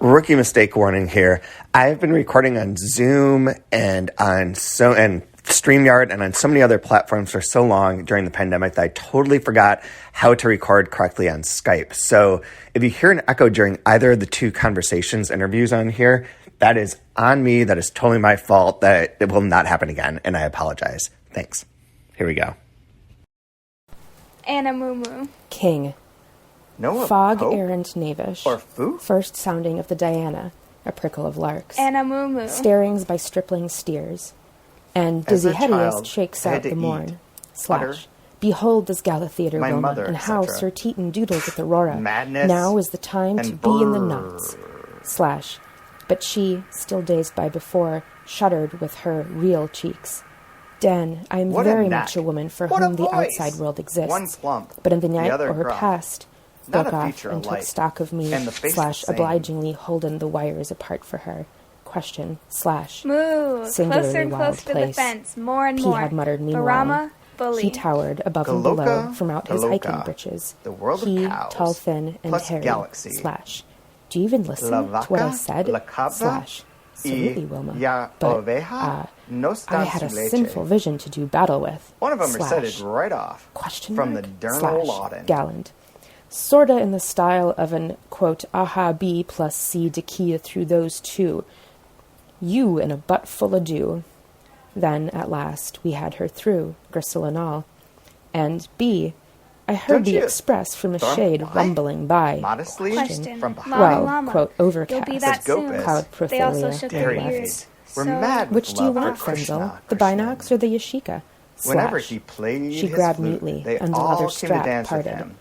Rookie mistake warning here. I've been recording on Zoom and on StreamYard and on so many other platforms for so long during the pandemic that I totally forgot how to record correctly on Skype. So if you hear an echo during either of the two interviews on here, that is on me. That is totally my fault. That it will not happen again, and I apologize. Thanks. Here we go. Anna Moo. King. Noah Fog Pope? errant knavish. Or Foo? First sounding of the Diana, a prickle of larks. Anna Moo. Starings by stripling steers. And dizzy headiest shakes out the morn. Slash. Behold this gala theatre Wilma, and how Sir Teton doodles with Aurora. Madness. Now is the time to be in the knots. Slash. But she, still dazed by before, shuddered with her real cheeks. Dan, I am very much a woman for whom the outside world exists. One plump, but in the night other or her gruff. past, Not broke a off feature and took alike, stock of me, and the face slash the same. obligingly holden the wires apart for her. Question, slash. Moo. Singularly Closer and wild closer to the place. fence. More and He more. had muttered meanwhile. Barama, bully. He towered above and Galoka, below from out his Galoka, hiking breeches. the world of he, cows, tall, thin, and plus hairy, galaxy. slash. Do you even listen La to what I vaca, said? la cabra, Slash. Absolutely, Wilma. ya But, oveja, no I had a sinful vision to do battle with. One of them slash. recited right off Question from mark? the Dernal slash. Lauden. Gallant. Sorta in the style of an, quote, aha B plus C dekia through those two. You in a butt full of dew. Then, at last, we had her through, gristle and all. And B, I heard Don't the you express from a storm shade by? rumbling by. Modestly Question. from behind. Well, Llama. quote, You'll overcast. be that Said soon. Gopis. Cloud They also porphyria shook to their the Very ears. We're So- mad Which with do you love want, for Krishna, Frenzel? The Krishna. binocs or the yashika? Whenever Slash. he played She his grabbed flute, neatly, they and the all leather came to strap dance with parted. him.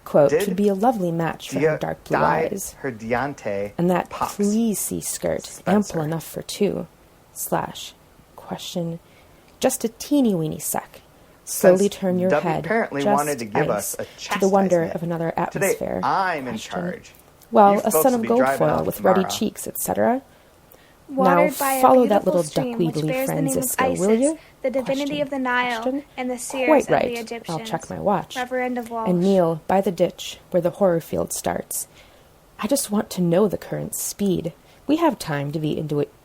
Quote, Did to be a lovely match for her dark blue dyed eyes. her diante And that pops. fleecy skirt, Spencer. ample enough for two. Slash. Question. Just a teeny-weeny sec. Slowly Since turn your W head, apparently just wanted to give ice, us a to the wonder chastisement. of another Today atmosphere. I'm in Question. charge. Well, You a folks son will of be driving Goldfoil off with ruddy tomorrow. cheeks, etc. Watered Now by a follow that beautiful little stream duckweed which leaf bears the name of Francisco, Isis, will you? the divinity Question. of the Nile, Question. and the seers Quite of the right. Egyptians. I'll check my watch. Reverend of Walsh. And kneel by the ditch where the horror field starts. I just want to know the current speed. We have time to be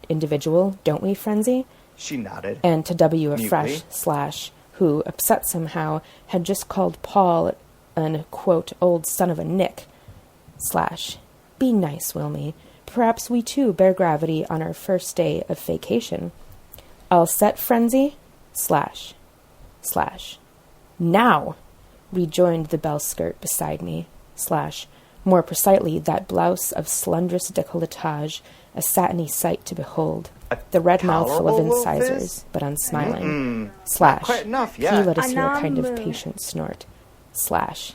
individual, don't we, Frenzy? She nodded. And to W Mutely. afresh, slash, who, upset somehow, had just called Paul an, quote, old son of a Nick. Slash, be nice, Wilmy. Perhaps we too bear gravity on our first day of vacation. All set, Frenzy? Slash. Slash. Now! Rejoined the bell skirt beside me. Slash. More precisely, that blouse of slendrous décolletage, a satiny sight to behold. The red mouth full of tolerable wolf incisors, is? but unsmiling. Mm-mm. Slash. Quite enough He yet. let us hear a kind of Anamu. patient snort. Slash.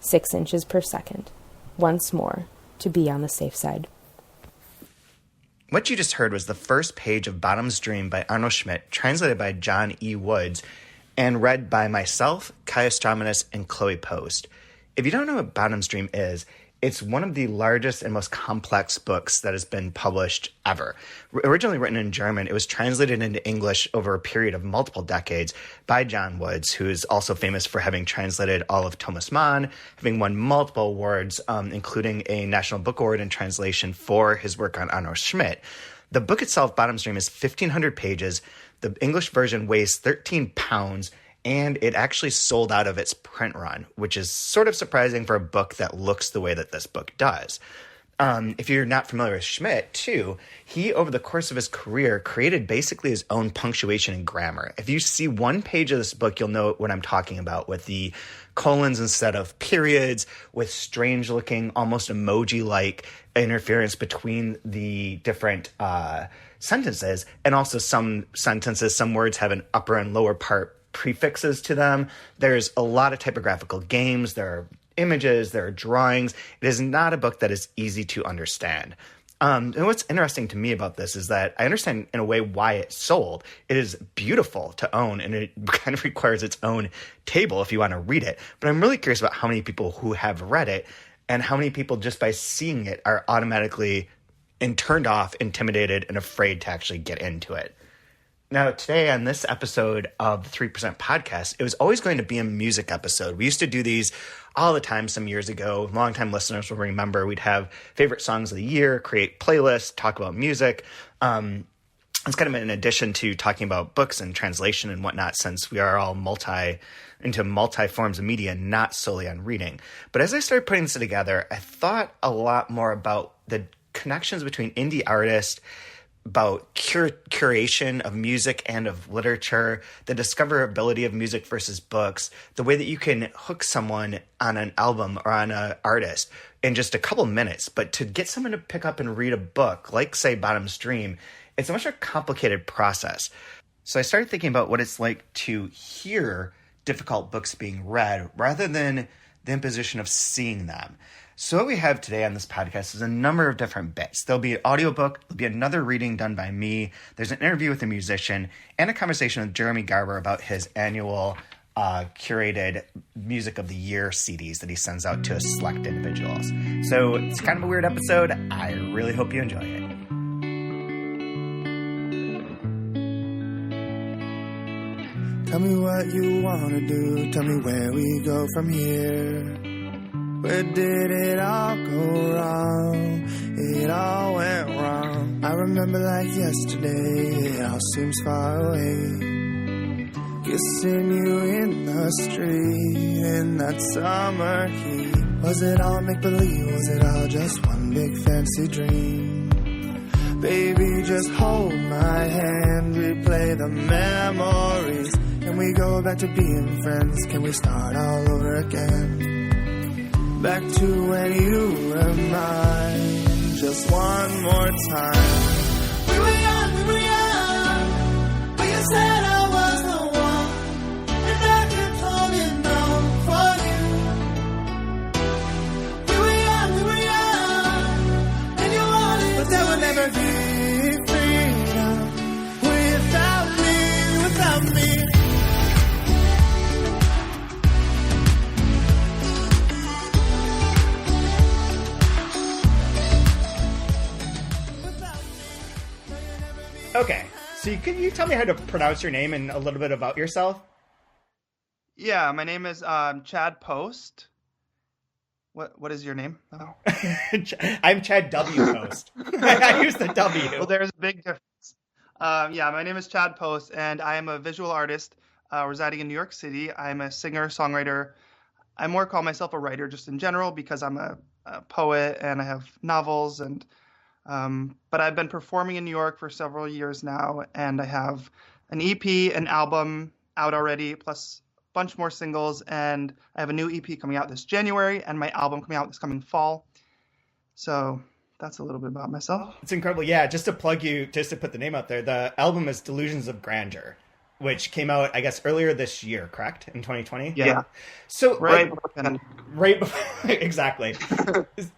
6 inches per second. Once more, to be on the safe side. What you just heard was the first page of Bottom's Dream by Arno Schmidt, translated by John E. Woods, and read by myself, Kaya Straumanis, and Chloe Post. If you don't know what Bottom's Dream is, it's one of the largest and most complex books that has been published ever. Originally written in German, it was translated into English over a period of multiple decades by John Woods, who is also famous for having translated all of Thomas Mann, having won multiple awards, including a National Book Award in translation for his work on Arno Schmidt. The book itself, Bottom's Dream, is 1,500 pages. The English version weighs 13 pounds, and it actually sold out of its print run, which is sort of surprising for a book that looks the way that this book does. If you're not familiar with Schmidt, too, he, over the course of his career, created basically his own punctuation and grammar. If you see one page of this book, you'll know what I'm talking about, with the colons instead of periods, with strange-looking, almost emoji-like interference between the different sentences, and also some sentences, some words have an upper and lower part prefixes to them. There's a lot of typographical games. There are images. There are drawings. It is not a book that is easy to understand. And what's interesting to me about this is that I understand in a way why it sold. It is beautiful to own, and it kind of requires its own table if you want to read it. But I'm really curious about how many people who have read it and how many people just by seeing it are automatically turned off, intimidated, and afraid to actually get into it. Now, today on this episode of the 3% podcast, it was always going to be a music episode. We used to do these all the time some years ago. Longtime listeners will remember we'd have favorite songs of the year, create playlists, talk about music. It's kind of in addition to talking about books and translation and whatnot, since we are all into multi forms of media, not solely on reading. But as I started putting this together, I thought a lot more about the connections between indie artists, about curation of music and of literature, the discoverability of music versus books, the way that you can hook someone on an album or on an artist in just a couple minutes. But to get someone to pick up and read a book, like, say, Bottom's Dream, it's a much more complicated process. So I started thinking about what it's like to hear difficult books being read rather than the imposition of seeing them. So what we have today on this podcast is a number of different bits. There'll be an audiobook, there'll be another reading done by me, there's an interview with a musician, and a conversation with Jeremy Garber about his annual curated Music of the Year CDs that he sends out to select individuals. So it's kind of a weird episode. I really hope you enjoy it. Tell me what you wanna do, tell me where we go from here. Where did it all go wrong? It all went wrong. I remember like yesterday, it all seems far away. Kissing you in the street, in that summer heat. Was it all make-believe, was it all just one big fancy dream? Baby, just hold my hand, replay the memories. Can we go back to being friends? Can we start all over again? Back to when you were mine, just one more time. We were young, but you said I was the one, and I kept holding on for you. We were young, and you wanted but there would never be freedom without me. Okay, so can you tell me how to pronounce your name and a little bit about yourself? Yeah, my name is Chad Post. What is your name? Oh. I'm Chad W. Post. I use the W. Well, there's a big difference. Yeah, my name is Chad Post, and I am a visual artist residing in New York City. I'm a singer, songwriter. I more call myself a writer just in general because I'm a poet and I have novels and but I've been performing in New York for several years now, and I have an EP, an album out already, plus a bunch more singles, and I have a new EP coming out this January, and my album coming out this coming fall. So that's a little bit about myself. It's incredible. Yeah, just to plug you, just to put the name out there, the album is Delusions of Grandeur, which came out, I guess, earlier this year, correct? In 2020? Yeah. So right before, exactly.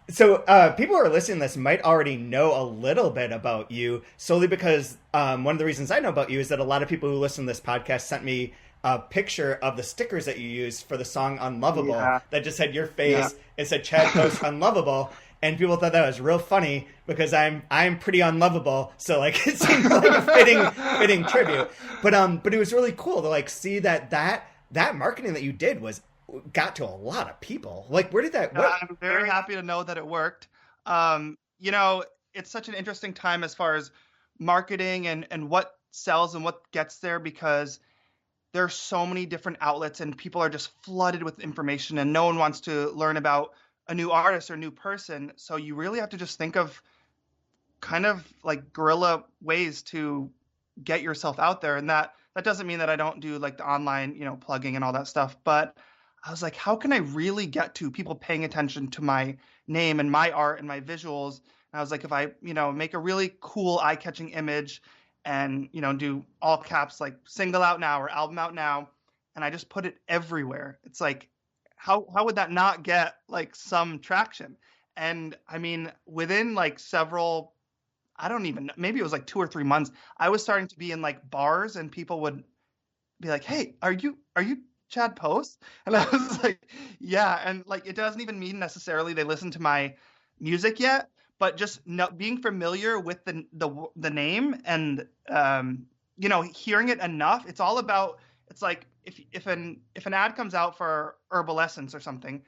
So people who are listening to this might already know a little bit about you, solely because one of the reasons I know about you is that a lot of people who listen to this podcast sent me a picture of the stickers that you used for the song Unlovable that just had your face. It said Chad Post Unlovable. And people thought that was real funny because I'm pretty unlovable, so like it seemed like a fitting tribute. But it was really cool to like see that marketing that you did got to a lot of people. Like, where did that work? I'm very happy to know that it worked. It's such an interesting time as far as marketing and what sells and what gets there, because there's so many different outlets and people are just flooded with information and no one wants to learn about a new artist or a new person. So you really have to just think of kind of like guerrilla ways to get yourself out there. And that doesn't mean that I don't do like the online, plugging and all that stuff. But I was like, how can I really get to people paying attention to my name and my art and my visuals? And I was like, if I, make a really cool eye-catching image and, do all caps, like single out now or album out now, and I just put it everywhere. It's like, how would that not get like some traction? And I mean, within like several, I don't even know, maybe it was like 2 or 3 months, I was starting to be in like bars and people would be like, hey, are you Chad Post? And I was like, yeah. And like, it doesn't even mean necessarily they listen to my music yet, but just being familiar with the name and hearing it enough, it's all about, it's like if an ad comes out for herbal essence or something,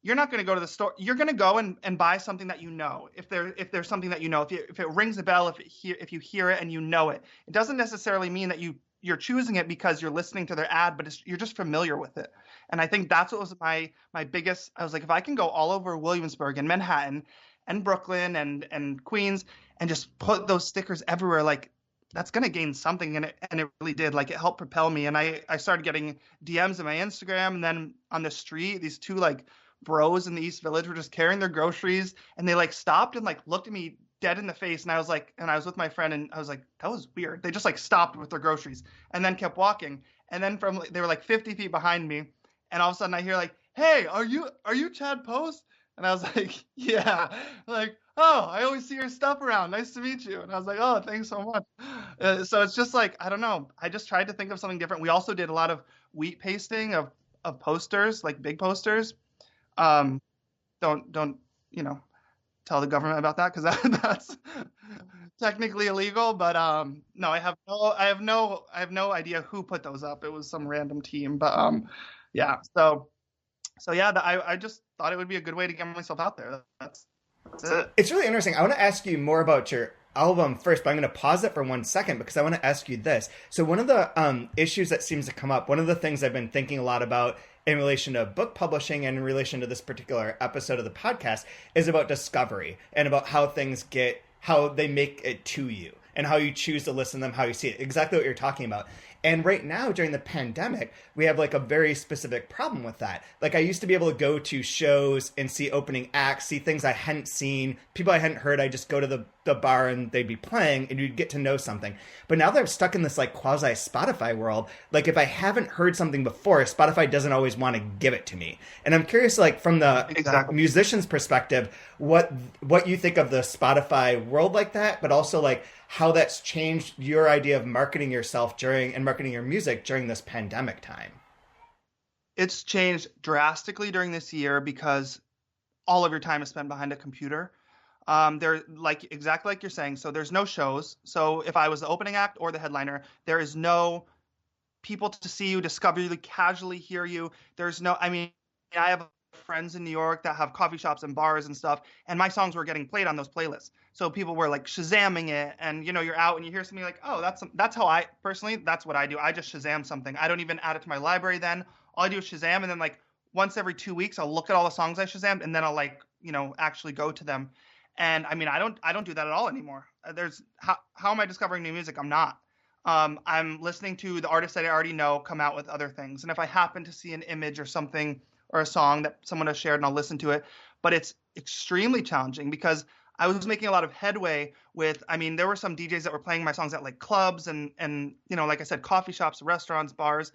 you're not going to go to the store. You're going to go and buy something that if there's something that if it rings a bell, if you hear it and it doesn't necessarily mean that you're choosing it because you're listening to their ad, but you're just familiar with it. And I think that's what was my biggest. I was like, if I can go all over Williamsburg and Manhattan and Brooklyn and Queens and just put those stickers everywhere, like that's going to gain something. And it really did. Like it helped propel me. And I started getting DMs on my Instagram, and then on the street, these two like bros in the East Village were just carrying their groceries, and they like stopped and like looked at me dead in the face. And I was with my friend, and I was like, that was weird. They just like stopped with their groceries and then kept walking. And then they were like 50 feet behind me. And all of a sudden I hear like, hey, are you Chad Post? And I was like, yeah. Like, oh, I always see your stuff around. Nice to meet you. And I was like, oh, thanks so much. So it's just like, I don't know. I just tried to think of something different. We also did a lot of wheat pasting of posters, like big posters. Don't tell the government about that, because that's technically illegal. But no, I have no idea who put those up. It was some random team. But yeah. So yeah, I just thought it would be a good way to get myself out there. That's it. It's really interesting. I want to ask you more about your album first, but I'm going to pause it for 1 second because I want to ask you this. So one of the issues that seems to come up, one of the things I've been thinking a lot about in relation to book publishing and in relation to this particular episode of the podcast is about discovery and about how they make it to you and how you choose to listen to them, how you see it. Exactly what you're talking about. And right now, during the pandemic, we have like a very specific problem with that. Like I used to be able to go to shows and see opening acts, see things I hadn't seen, people I hadn't heard. I just go to the bar and they'd be playing and you'd get to know something. But now that I'm stuck in this like quasi Spotify world, like if I haven't heard something before, Spotify doesn't always want to give it to me. And I'm curious, like from the musician's perspective, what you think of the Spotify world like that, but also like how that's changed your idea of marketing yourself and marketing your music during this pandemic time. It's changed drastically during this year because all of your time is spent behind a computer. They're like exactly like you're saying. So there's no shows. So if I was the opening act or the headliner, there is no people to see you, discover you, casually hear you. I have friends in New York that have coffee shops and bars and stuff, and my songs were getting played on those playlists. So people were like Shazamming it, and you're out and you hear something like, oh, that's how I personally, that's what I do. I just Shazam something. I don't even add it to my library then. All I do is Shazam, and then like once every 2 weeks I'll look at all the songs I Shazammed, and then I'll like, actually go to them. And I mean, I don't do that at all anymore. How am I discovering new music? I'm not. I'm listening to the artists that I already know come out with other things. And if I happen to see an image or something or a song that someone has shared, and I'll listen to it. But it's extremely challenging because I was making a lot of headway with, there were some DJs that were playing my songs at like clubs and like I said, coffee shops, restaurants, bars.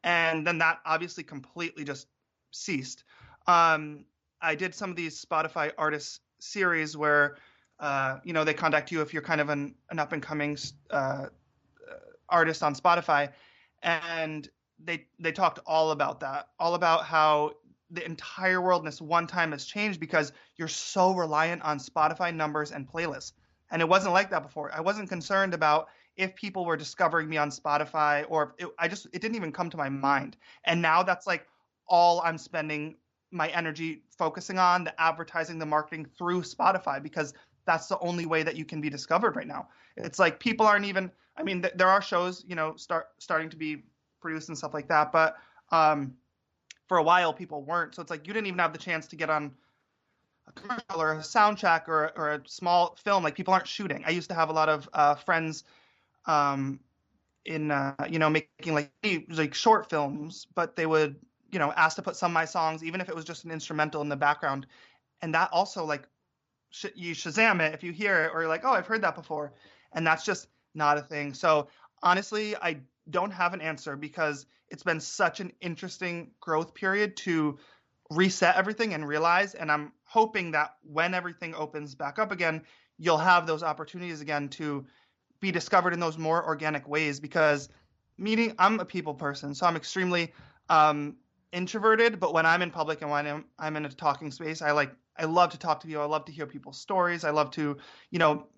And then that obviously completely just ceased. I did some of these Spotify artist series where, they contact you if you're kind of an up and coming artist on Spotify. And they talked all about that, all about how the entire world in this one time has changed because you're so reliant on Spotify numbers and playlists. And it wasn't like that before. I wasn't concerned about if people were discovering me on Spotify, or it didn't even come to my mind. And now that's like all I'm spending my energy focusing on, the advertising, the marketing through Spotify, because that's the only way that you can be discovered right now. It's like people aren't even, there are shows, starting to be produced and stuff like that, but for a while people weren't. So it's like you didn't even have the chance to get on a commercial or a soundtrack or a small film. Like people aren't shooting. I used to have a lot of friends in making like short films, but they would ask to put some of my songs, even if it was just an instrumental in the background. And that also like you Shazam it if you hear it, or you're like, oh, I've heard that before. And that's just not a thing. So honestly, I don't have an answer because it's been such an interesting growth period to reset everything and realize. And I'm hoping that when everything opens back up again, you'll have those opportunities again to be discovered in those more organic ways, because I'm a people person. So I'm extremely introverted, but when I'm in public and when I'm in a talking space, I love to talk to people. I love to hear people's stories. I love to,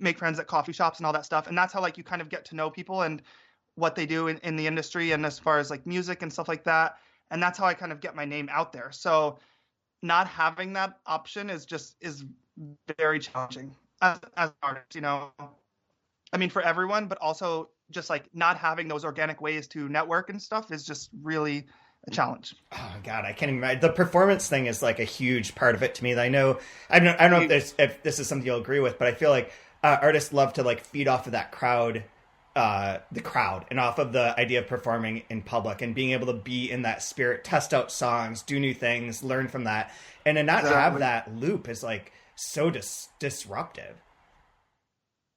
make friends at coffee shops and all that stuff. And that's how like you kind of get to know people. And what they do in the industry and as far as like music and stuff like that. And that's how I kind of get my name out there. So not having that option is very challenging as an artist, you know. I mean, for everyone, but also just like not having those organic ways to network and stuff is just really a challenge. Oh God, I can't even imagine. The performance thing is like a huge part of it to me. That I don't know if this is something you'll agree with, but I feel like artists love to like feed off of that crowd, the crowd, and off of the idea of performing in public and being able to be in that spirit, test out songs, do new things, learn from that, and to not have that loop is like so disruptive.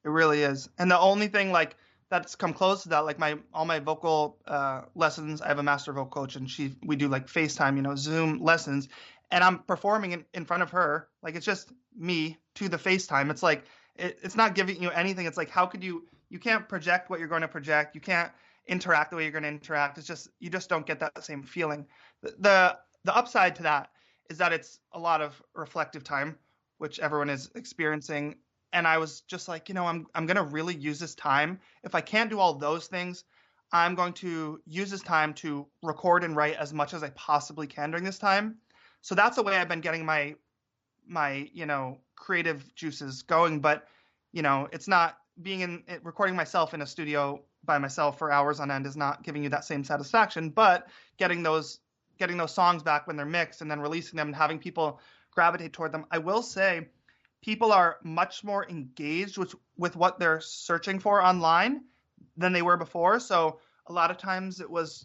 It really is. And the only thing like that's come close to that, like all my vocal lessons, I have a master vocal coach, and we do like FaceTime, you know, Zoom lessons, and I'm performing in front of her. Like it's just me to the FaceTime. It's like it's not giving you anything. It's like how could you can't project what you're going to project. You can't interact the way you're going to interact. It's just you just don't get that same feeling. The upside to that is that it's a lot of reflective time, which everyone is experiencing. And I was just like, you know, I'm going to really use this time. If I can't do all those things, I'm going to use this time to record and write as much as I possibly can during this time. So that's the way I've been getting my you know, creative juices going. But, you know, it's not recording myself in a studio by myself for hours on end is not giving you that same satisfaction. But getting those songs back when they're mixed and then releasing them and having people gravitate toward them, I will say, people are much more engaged with what they're searching for online than they were before. So a lot of times it was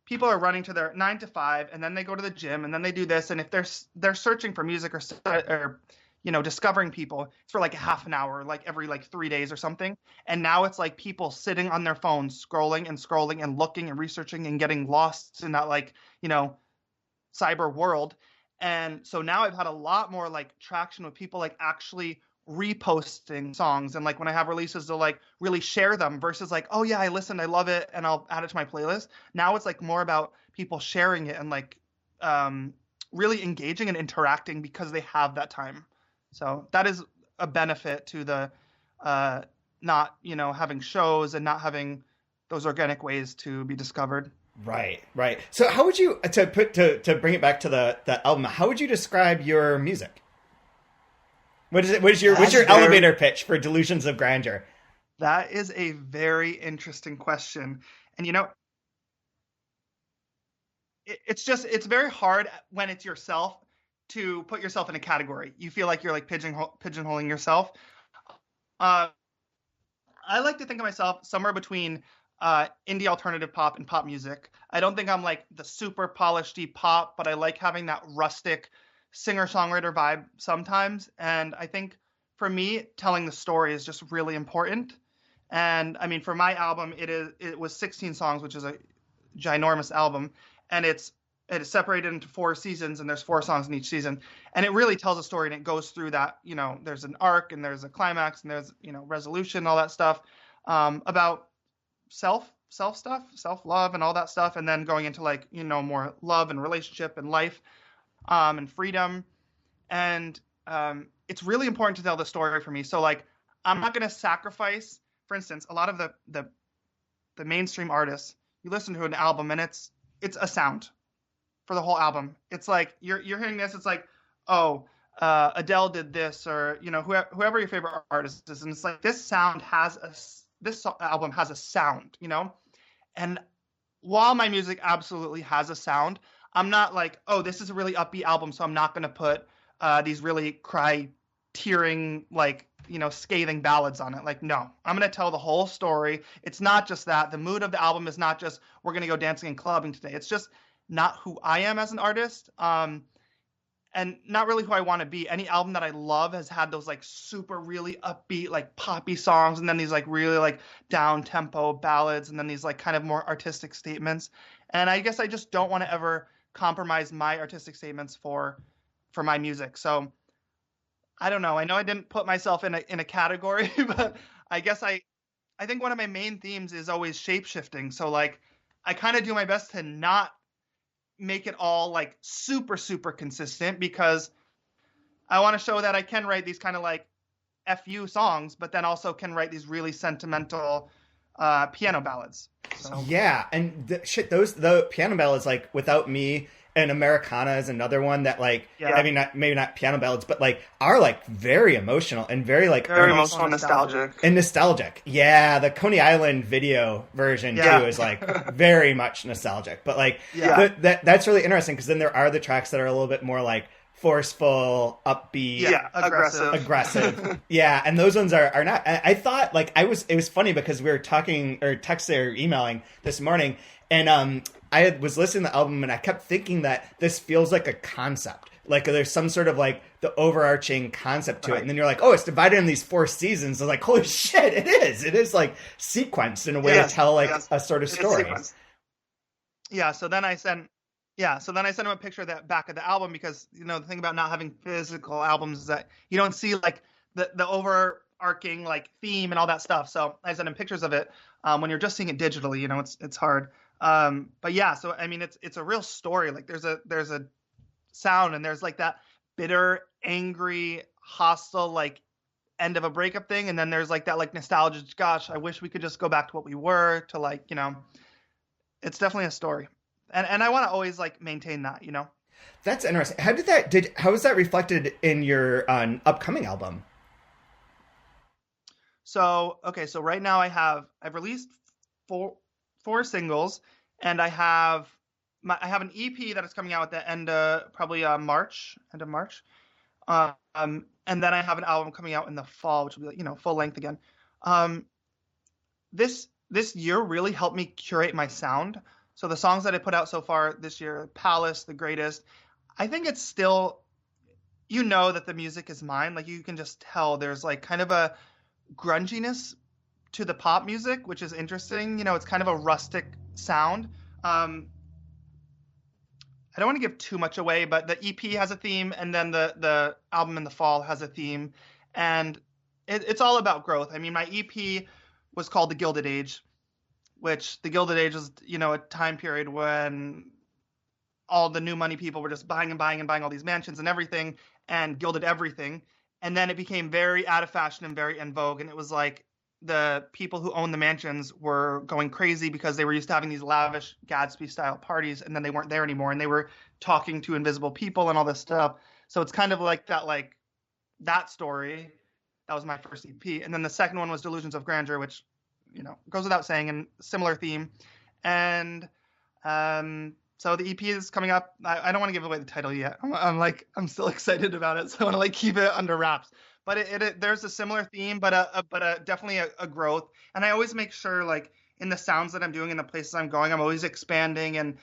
people are running to their 9 to 5 and then they go to the gym and then they do this. And if they're searching for music or you know, discovering people, it's for like a half an hour, like every like 3 days or something. And now it's like people sitting on their phones, scrolling and looking and researching and getting lost in that like, you know, cyber world. And so now I've had a lot more like traction with people like actually reposting songs. And like when I have releases, they'll like really share them versus like, oh yeah, I listened, I love it, and I'll add it to my playlist. Now it's like more about people sharing it and like really engaging and interacting because they have that time. So that is a benefit to the not, you know, having shows and not having those organic ways to be discovered. Right. So how would you, to bring it back to the album, how would you describe your music? What's your elevator pitch for Delusions of Grandeur? That is a very interesting question. And you know, it's very hard when it's yourself to put yourself in a category. You feel like you're like pigeonholing yourself. I like to think of myself somewhere between indie alternative pop and pop music. I don't think I'm like the super polished deep pop, but I like having that rustic singer-songwriter vibe sometimes. And I think for me, telling the story is just really important. And I mean, for my album, it was 16 songs, which is a ginormous album, and it is separated into 4 seasons, and there's 4 songs in each season, and it really tells a story, and it goes through that. You know, there's an arc, and there's a climax, and there's, you know, resolution, all that stuff about self stuff, self-love and all that stuff, and then going into like, you know, more love and relationship and life and freedom. And it's really important to tell the story for me. So like I'm not going to sacrifice, for instance, a lot of the mainstream artists, you listen to an album and it's a sound for the whole album. It's like you're hearing this, it's like, oh, Adele did this, or, you know, whoever your favorite artist is, and it's like this album has a sound, you know? And while my music absolutely has a sound, I'm not like, oh, this is a really upbeat album, so I'm not going to put these really tearing, like, you know, scathing ballads on it. Like, no, I'm going to tell the whole story. It's not just that. The mood of the album is not just, we're going to go dancing and clubbing today. It's just not who I am as an artist. And not really who I want to be. Any album that I love has had those like super really upbeat, like poppy songs, and then these like really like down tempo ballads, and then these like kind of more artistic statements. And I guess I just don't want to ever compromise my artistic statements for my music. So I don't know. I know I didn't put myself in a category, but I guess I think one of my main themes is always shape shifting. So like I kind of do my best to not make it all like super consistent, because I want to show that I can write these kind of like FU songs, but then also can write these really sentimental piano ballads. So Yeah, and the piano ballads, like Without Me and Americana is another one that, like, Yeah. I mean, maybe not piano ballads, but like are like very emotional and very like very earnest emotional, nostalgic. and nostalgic. Yeah, the Coney Island video version Yeah. too is like very much nostalgic. But like Yeah. that's really interesting because then there are the tracks that are a little bit more like forceful, upbeat, Yeah, aggressive. Yeah, and those ones are not. I thought like it was funny because we were talking or texting or emailing this morning, and was listening to the album and I kept thinking that this feels like a concept. Like there's some sort of like the overarching concept to it, and then you're like, oh, it's divided in these 4 seasons. I was like, holy shit, it is. It is like sequenced in a way to tell like a sort of story. Yeah. So then I sent him a picture of that back of the album because, you know, the thing about not having physical albums is that you don't see like the overarching like theme and all that stuff. So I sent him pictures of it. When you're just seeing it digitally, you know, it's hard. But yeah, so I mean, it's a real story. Like there's a sound and there's like that bitter, angry, hostile, like end of a breakup thing. And then there's like that like nostalgia. Gosh, I wish we could just go back to what we were, to like, you know, it's definitely a story. And I want to always like maintain that, you know. That's interesting. How was that reflected in your upcoming album? So right now I've released four singles, and I have an EP that is coming out at the end of probably end of March. And then I have an album coming out in the fall, which will be, you know, full length again. This year really helped me curate my sound. So the songs that I put out so far this year, Palace, The Greatest, I think it's still, you know, that the music is mine. Like you can just tell there's like kind of a grunginess to the pop music, which is interesting. You know, it's kind of a rustic sound. I don't want to give too much away, but the EP has a theme, and then the album in the fall has a theme, and it's all about growth. I mean, my EP was called The Gilded Age, which the Gilded Age was, you know, a time period when all the new money people were just buying and buying and buying all these mansions and everything, and gilded everything. And then it became very out of fashion and very in vogue. And it was like the people who owned the mansions were going crazy because they were used to having these lavish Gatsby-style parties, and then they weren't there anymore. And they were talking to invisible people and all this stuff. So it's kind of like that story. That was my first EP. And then the second one was Delusions of Grandeur, which, you know, goes without saying, and similar theme. And so the EP is coming up. I don't want to give away the title yet. I'm still excited about it, so I want to like keep it under wraps. But there's a similar theme, but definitely a growth. And I always make sure, like in the sounds that I'm doing and the places I'm going, I'm always expanding and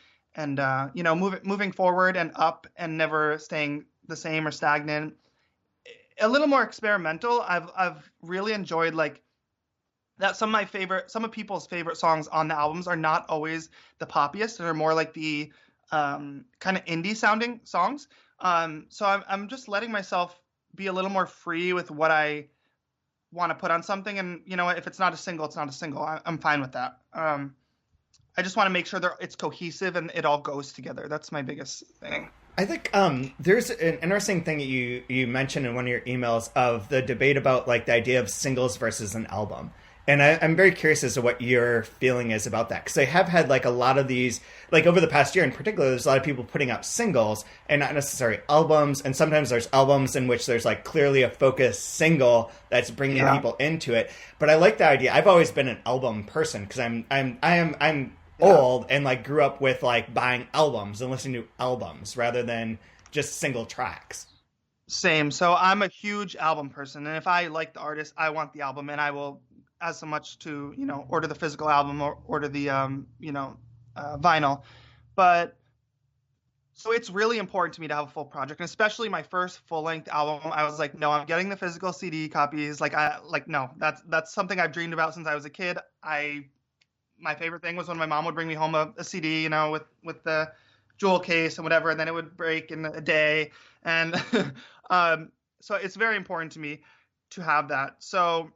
you know, moving forward and up, and never staying the same or stagnant. A little more experimental. I've really enjoyed like that. Some of people's favorite songs on the albums are not always the poppiest. They're more like the kind of indie sounding songs. So I'm just letting myself be a little more free with what I want to put on something. And you know, if it's not a single, it's not a single. I'm fine with that. I just want to make sure that it's cohesive and it all goes together. That's my biggest thing. I think there's an interesting thing that you mentioned in one of your emails of the debate about like the idea of singles versus an album. And I'm very curious as to what your feeling is about that. Because I have had like a lot of these, like over the past year in particular, there's a lot of people putting out singles and not necessarily albums. And sometimes there's albums in which there's like clearly a focused single that's bringing people into it. But I like the idea. I've always been an album person because I'm old and like grew up with like buying albums and listening to albums rather than just single tracks. Same. So I'm a huge album person. And if I like the artist, I want the album, and I will as so much to, you know, order the physical album or order the, vinyl. But so it's really important to me to have a full project, and especially my first full length album. I was like, no, I'm getting the physical CD copies. No, that's something I've dreamed about since I was a kid. My favorite thing was when my mom would bring me home a CD, you know, with the jewel case and whatever, and then it would break in a day. And so it's very important to me to have that. So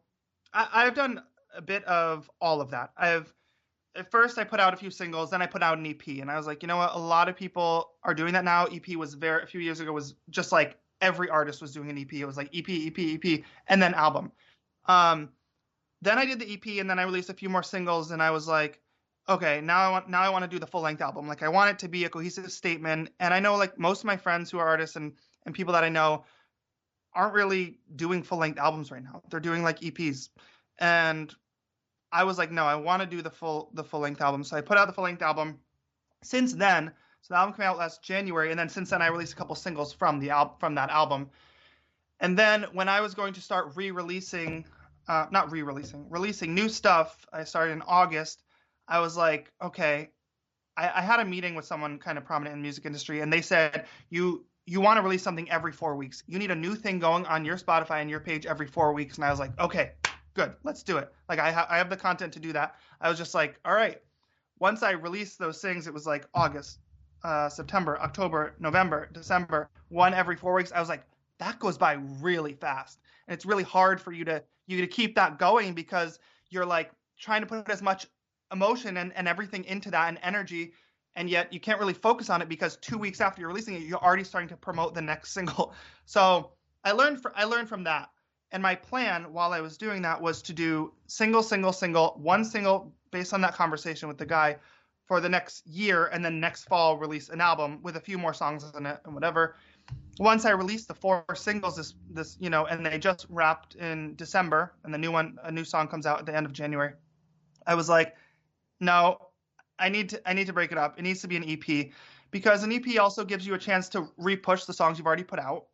I've done a bit of all of that. At first I put out a few singles, then I put out an EP, and I was like, you know what? A lot of people are doing that now. EP was a few years ago was just like every artist was doing an EP. It was like EP, and then album. then I did the EP, and then I released a few more singles, and I was like, okay, now I want to do the full length album. Like I want it to be a cohesive statement. And I know like most of my friends who are artists and people that I know aren't really doing full length albums right now. They're doing like EPs. And I was like, no, I want to do the full length album. So I put out the full length album. Since then, so the album came out last January, and then since then I released a couple singles from that album. And then when I was going to start releasing new stuff, I started in August. I was like, okay, I had a meeting with someone kind of prominent in the music industry, and they said, you want to release something every 4 weeks. You need a new thing going on your Spotify and your page every 4 weeks. And I was like, okay, good, let's do it. Like I have the content to do that. I was just like, all right. Once I released those things, it was like August, September, October, November, December, one every 4 weeks. I was like, that goes by really fast. And it's really hard for you to keep that going because you're like trying to put as much emotion and everything into that and energy, and yet you can't really focus on it because 2 weeks after you're releasing it, you're already starting to promote the next single. So I learned from that. And my plan while I was doing that was to do single, one single based on that conversation with the guy for the next year, and then next fall release an album with a few more songs in it and whatever. Once I released the 4 singles, this and they just wrapped in December, and a new song comes out at the end of January. I was like, no, I need to break it up. It needs to be an EP because an EP also gives you a chance to repush the songs you've already put out,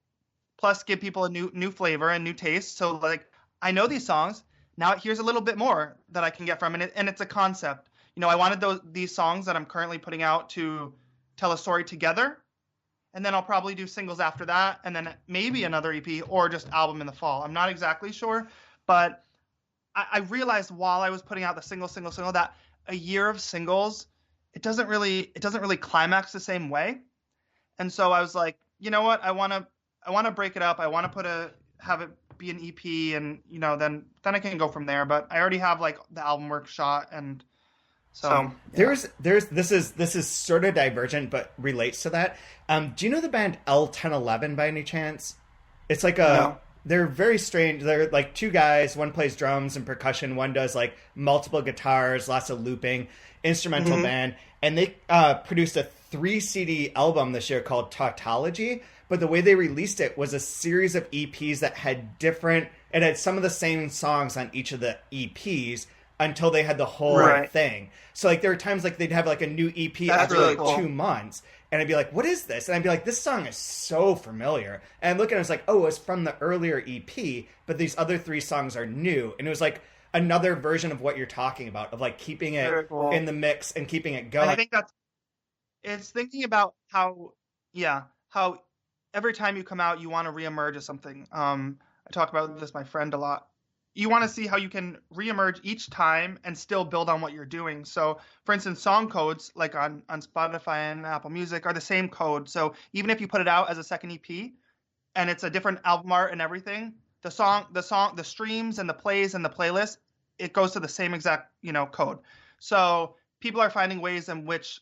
plus give people a new flavor and new taste. So like, I know these songs. Now here's a little bit more that I can get from it, and it's a concept. I wanted these songs that I'm currently putting out to tell a story together, and then I'll probably do singles after that, and then maybe another EP or just album in the fall. I'm not exactly sure, but I realized while I was putting out the single that a year of singles, it doesn't really climax the same way. And so I was like, you know what? I want to break it up. I want to have it be an EP, and then I can go from there. But I already have like the album work shot, and so yeah. This is sort of divergent but relates to that. Do you know the band L1011 by any chance? It's like No. They're very strange. They're like 2 guys. One plays drums and percussion. One does like multiple guitars, lots of looping, instrumental band. And they produced a 3 CD album this year called Tautology. But the way they released it was a series of EPs that had it had some of the same songs on each of the EPs until they had the whole thing. So like there were times like they'd have like a new EP every really like 2 months. And I'd be like, what is this? And I'd be like, this song is so familiar. And I look at it, it's like, oh, it's from the earlier EP, but these other 3 songs are new. And it was like another version of what you're talking about, of like keeping it in the mix and keeping it going. And I think it's thinking about how every time you come out, you want to reemerge as something. I talk about this with my friend a lot. You want to see how you can reemerge each time and still build on what you're doing. So, for instance, song codes like on Spotify and Apple Music are the same code. So even if you put it out as a second EP and it's a different album art and everything, the streams and the plays and the playlist, it goes to the same exact code. So people are finding ways in which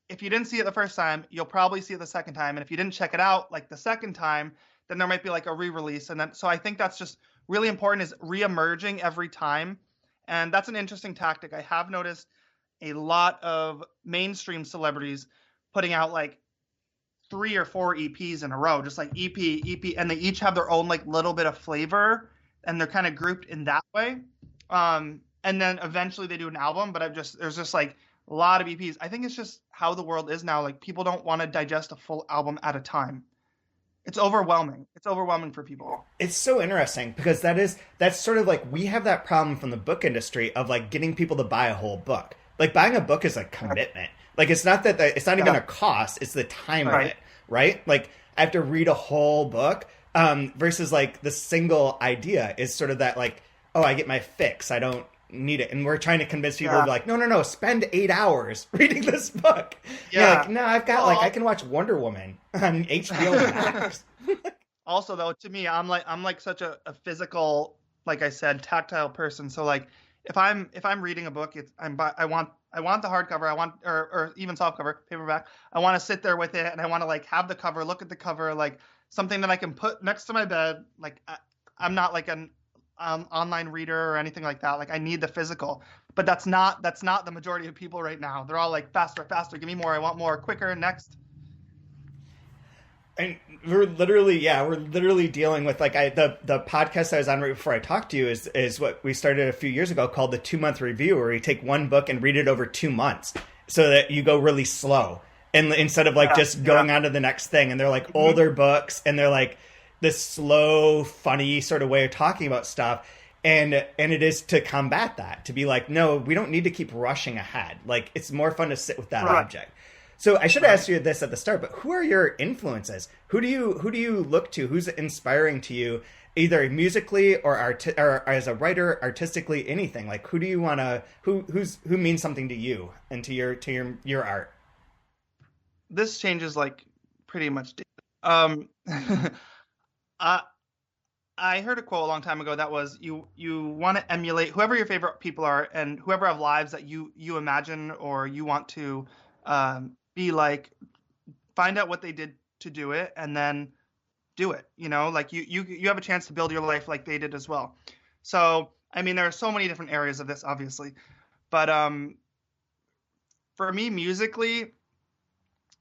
if you didn't see it the first time, you'll probably see it the second time. And if you didn't check it out like the second time, then there might be like a re-release. And then so I think that's just really important, is re-emerging every time. And that's an interesting tactic. I have noticed a lot of mainstream celebrities putting out like 3 or 4 EPs in a row, just like EP, and they each have their own like little bit of flavor, and they're kind of grouped in that way. And then eventually they do an album, but there's just like a lot of EPs. I think it's just how the world is now. Like people don't want to digest a full album at a time. It's overwhelming. It's overwhelming for people. It's so interesting because that's sort of like, we have that problem from the book industry of like getting people to buy a whole book. Like buying a book is a commitment. Like it's not even a cost, it's the time of it, right? Like I have to read a whole book versus like the single idea is sort of that like, oh, I get my fix. I don't need it. And we're trying to convince people to be like, no, spend 8 hours reading this book. Yeah. Like, no, I've got I can watch Wonder Woman on HBO Max. Also though, to me, I'm like such a physical, like I said, tactile person. So like if I'm reading a book, I want the hardcover, or even softcover, paperback. I want to sit there with it, and I want to like have the cover, look at the cover, like something that I can put next to my bed. Like I'm not like online reader or anything like that. Like I need the physical, but that's not the majority of people right now. They're all like faster, faster, give me more, I want more, quicker, next. And we're literally dealing with like the podcast I was on right before I talked to you is what we started a few years ago called the 2-month review, where you take one book and read it over 2 months so that you go really slow, and instead of like just going on to the next thing. And they're like older books, and they're like this slow, funny sort of way of talking about stuff. And it is to combat that, to be like, no, we don't need to keep rushing ahead. Like it's more fun to sit with that object. So I should ask you this at the start, but who are your influences? Who do you look to? Who's inspiring to you, either musically or as a writer, artistically, anything? Like who do you want to who means something to you and to your art? This changes like pretty much. I heard a quote a long time ago that was you want to emulate whoever your favorite people are and whoever have lives that you imagine or you want to be like, find out what they did to do it and then do it, like you have a chance to build your life like they did as well. So I mean, there are so many different areas of this, obviously, but for me, musically,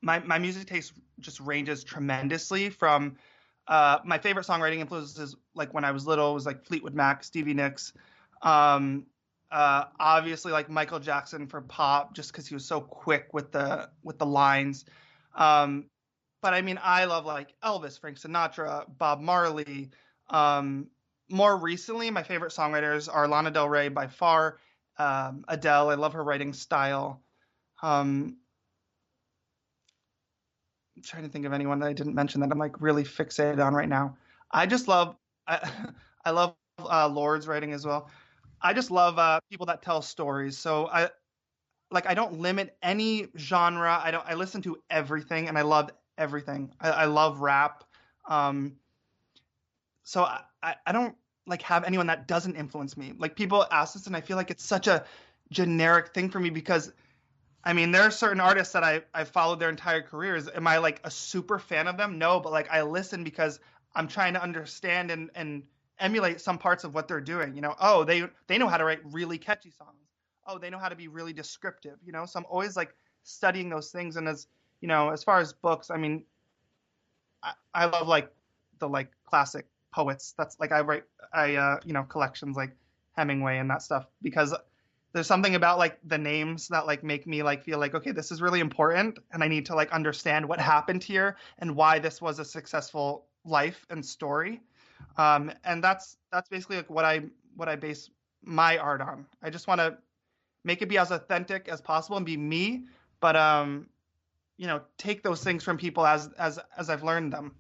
my music taste just ranges tremendously from my favorite songwriting influences, like when I was little, was like Fleetwood Mac, Stevie Nicks, obviously like Michael Jackson for pop, just because he was so quick with the lines. But I mean, I love like Elvis, Frank Sinatra, Bob Marley. More recently, my favorite songwriters are Lana Del Rey by far, Adele. I love her writing style. I'm trying to think of anyone that I didn't mention that I'm like really fixated on right now. I just love I love Lord's writing as well. I just love people that tell stories. So I don't limit any genre. I listen to everything, and I love everything. I love rap. So I don't like have anyone that doesn't influence me. Like people ask this, and I feel like it's such a generic thing for me because I mean, there are certain artists that I've followed their entire careers. Am I like a super fan of them? No, but like I listen because I'm trying to understand and emulate some parts of what they're doing. Oh, they know how to write really catchy songs. Oh, they know how to be really descriptive. So I'm always like studying those things. And as far as books, I mean, I love like the like classic poets. That's like I collections like Hemingway and that stuff because there's something about like the names that like make me like feel like, okay, this is really important and I need to like understand what happened here and why this was a successful life and story. And that's basically like what I base my art on. I just want to make it be as authentic as possible and be me, but take those things from people as I've learned them,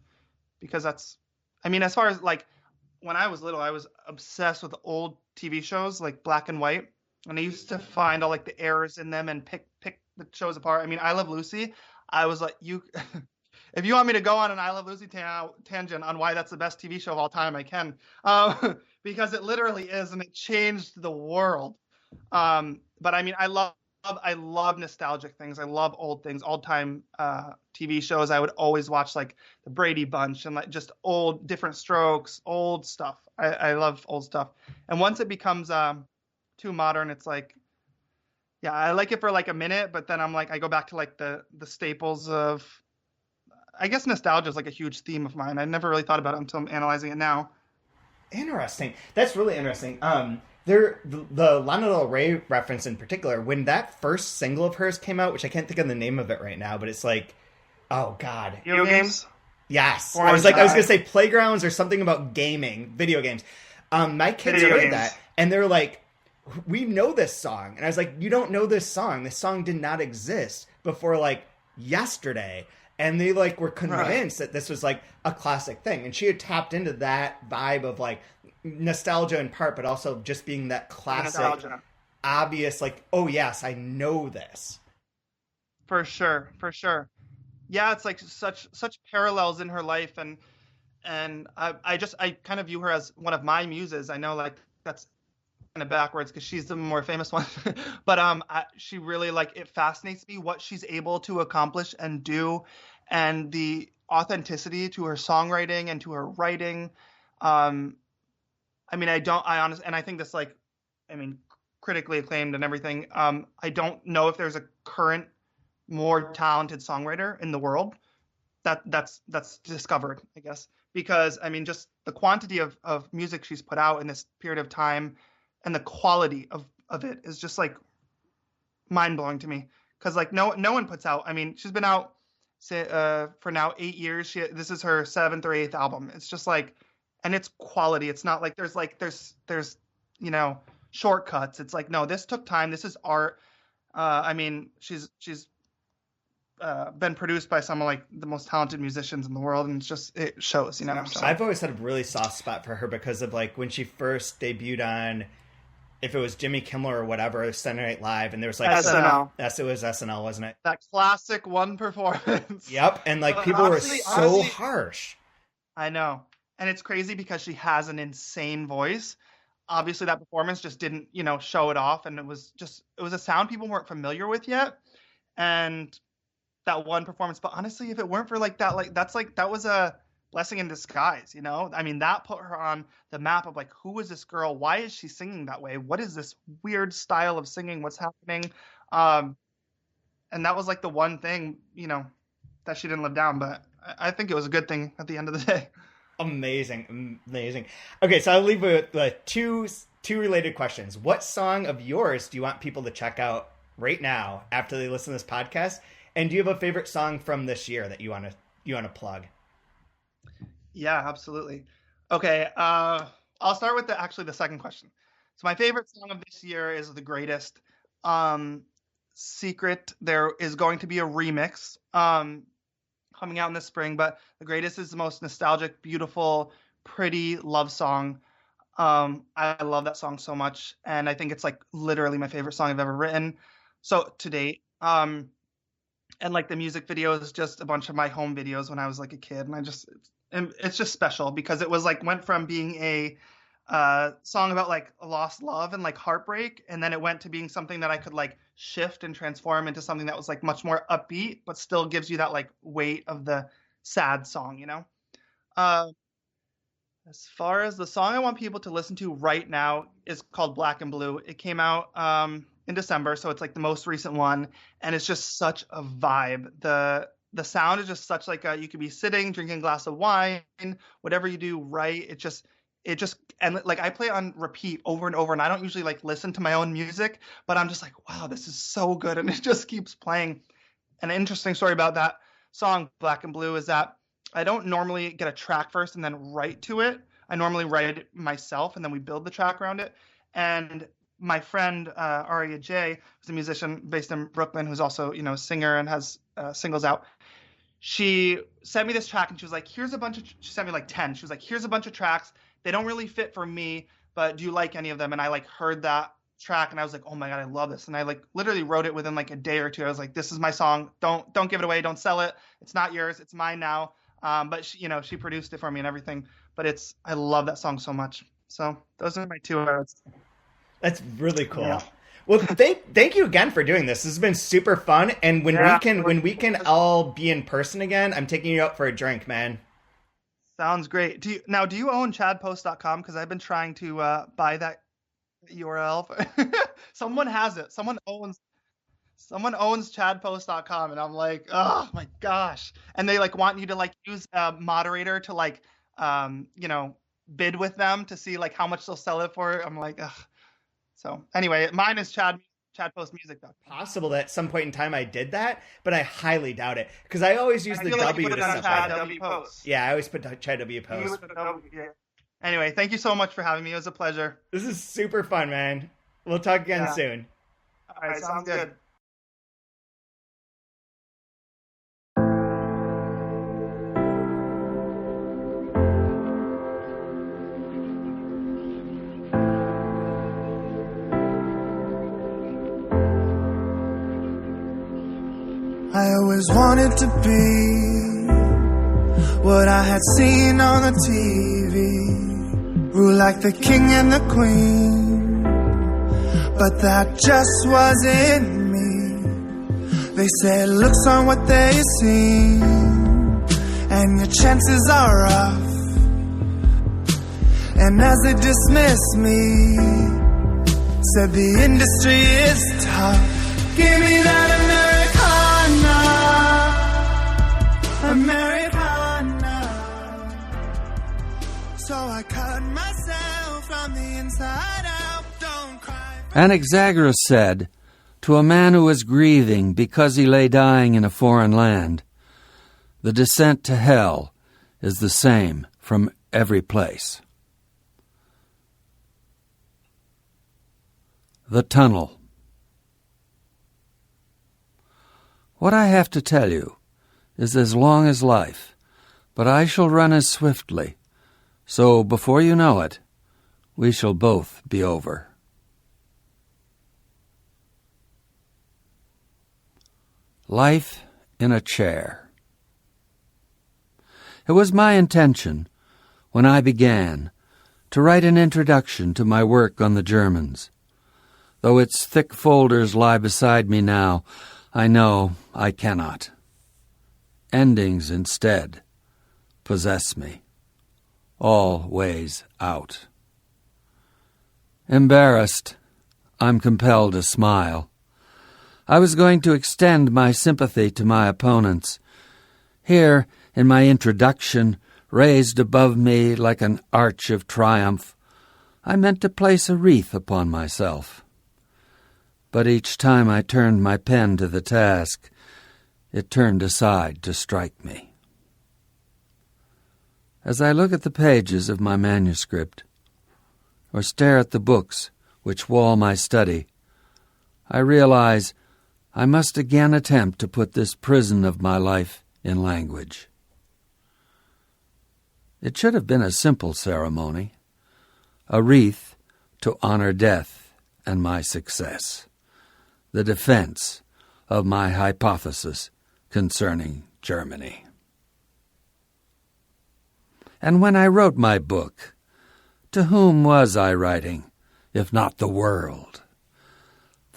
because that's, I mean, as far as like when I was little, I was obsessed with old TV shows like black and white. And I used to find all like the errors in them and pick the shows apart. I mean, I Love Lucy. I was like, if you want me to go on an I Love Lucy tangent on why that's the best TV show of all time, I can, because it literally is, and it changed the world. But I mean, I love nostalgic things. I love old things, old time TV shows. I would always watch like the Brady Bunch and like just old Different Strokes, old stuff. I love old stuff. And once it becomes too modern, it's like, yeah, I like it for like a minute, but then I'm like, I go back to like the staples of, I guess nostalgia is like a huge theme of mine. I never really thought about it until I'm analyzing it now. Interesting. That's really interesting. The Lana Del Rey reference in particular, when that first single of hers came out, which I can't think of the name of it right now, but it's like, oh God. Video games? Yes. I was going to say playgrounds or something about gaming, video games. My kids heard that and they're like, we know this song. And I was like, you don't know this song. This song did not exist before like yesterday. And they like were convinced that this was like a classic thing. And she had tapped into that vibe of like nostalgia in part, but also just being that classic, obvious, like, oh yes, I know this. For sure. Yeah, it's like such parallels in her life, and I kind of view her as one of my muses. I know like that's kind of backwards because she's the more famous one, but she really like, it fascinates me what she's able to accomplish and do, and the authenticity to her songwriting and to her writing. I mean, I honestly, and I think this like, I mean, critically acclaimed and everything. I don't know if there's a current more talented songwriter in the world that's discovered, I guess, because I mean, just the quantity of music she's put out in this period of time and the quality of it is just like mind blowing to me. Cause like no one puts out, I mean, she's been out for now 8 years. This is her 7th or 8th album. It's just like, and it's quality. It's not like there's, you know, shortcuts. It's like, no, this took time. This is art. I mean, she's been produced by some of like the most talented musicians in the world, and it shows, you know. So. I've always had a really soft spot for her because of like when she first debuted on, if it was Jimmy Kimmel or whatever, Saturday Night Live, and there was like SNL. Yes, it was SNL, wasn't it? That classic one performance. Yep, and like people honestly, were so harsh. I know, and it's crazy because she has an insane voice. Obviously, that performance just didn't, you know, show it off, and it was a sound people weren't familiar with yet, and that one performance. But honestly, if it weren't for like that was a blessing in disguise, you know. I mean, that put her on the map of like, who is this girl? Why is she singing that way? What is this weird style of singing? What's happening? And that was like the one thing, you know, that she didn't live down. But I think it was a good thing at the end of the day. Amazing. Okay, so I'll leave with two related questions. What song of yours do you want people to check out right now after they listen to this podcast? And do you have a favorite song from this year that you want to plug? Yeah, absolutely. Okay, I'll start with the second question. So my favorite song of this year is The Greatest. Secret, there is going to be a remix coming out in the spring, but The Greatest is the most nostalgic, beautiful, pretty love song. I love that song so much, and I think it's like literally my favorite song I've ever written. So to date, and like the music video is just a bunch of my home videos when I was like a kid, and it's just special because it was like went from being a song about like a lost love and like heartbreak, and then it went to being something that I could like shift and transform into something that was like much more upbeat, but still gives you that like weight of the sad song, you know? As far as the song I want people to listen to right now is called Black and Blue. It came out in December, so it's like the most recent one, and it's just such a vibe. The sound is just such like you could be sitting, drinking a glass of wine, whatever you do, right? It just, and like I play on repeat over and over, and I don't usually like listen to my own music, but I'm just like, wow, this is so good, and it just keeps playing. An interesting story about that song, Black and Blue, is that I don't normally get a track first and then write to it. I normally write it myself, and then we build the track around it. And my friend Aria J, who's a musician based in Brooklyn, who's also, you know, a singer and has singles out, she sent me this track, and she was like, she sent me like 10. She was like, here's a bunch of tracks. They don't really fit for me, but do you like any of them? And I like heard that track, and I was like, oh my God, I love this. And I like literally wrote it within like a day or two. I was like, this is my song. Don't give it away. Don't sell it. It's not yours. It's mine now. But she, you know, she produced it for me and everything. But I love that song so much. So those are my two words. That's really cool. Yeah. Well, thank you again for doing this. This has been super fun. And when we can all be in person again, I'm taking you out for a drink, man. Sounds great. Do you own chadpost.com? Because I've been trying to buy that URL. Someone has it. Someone owns chadpost.com, and I'm like, oh my gosh. And they like want you to like use a moderator to like you know, bid with them to see like how much they'll sell it for. I'm like, ugh. So anyway, mine is chadpostmusic.com. Possible that at some point in time I did that, but I highly doubt it because I always use the W to stuff. Yeah, I always put Chad W post. Anyway, thank you so much for having me. It was a pleasure. This is super fun, man. We'll talk again soon. All right, sounds good. I always wanted to be what I had seen on the TV, rule like the king and the queen, but that just wasn't me. They said looks on what they see, and your chances are rough. And as they dismissed me, said the industry is tough. Give me that Americana. So I cut myself from the inside out. Don't cry. Anaxagoras said, to a man who was grieving because he lay dying in a foreign land, the descent to hell is the same from every place. The tunnel. What I have to tell you is as long as life, but I shall run as swiftly, so before you know it, we shall both be over. Life in a chair. It was my intention, when I began, to write an introduction to my work on the Germans. Though its thick folders lie beside me now, I know I cannot. Endings instead possess me, all ways out. Embarrassed, I'm compelled to smile. I was going to extend my sympathy to my opponents. Here, in my introduction, raised above me like an arch of triumph, I meant to place a wreath upon myself. But each time I turned my pen to the task, it turned aside to strike me. As I look at the pages of my manuscript, or stare at the books which wall my study, I realize I must again attempt to put this prison of my life in language. It should have been a simple ceremony, a wreath to honor death and my success, the defense of my hypothesis concerning Germany. And when I wrote my book, to whom was I writing, if not the world?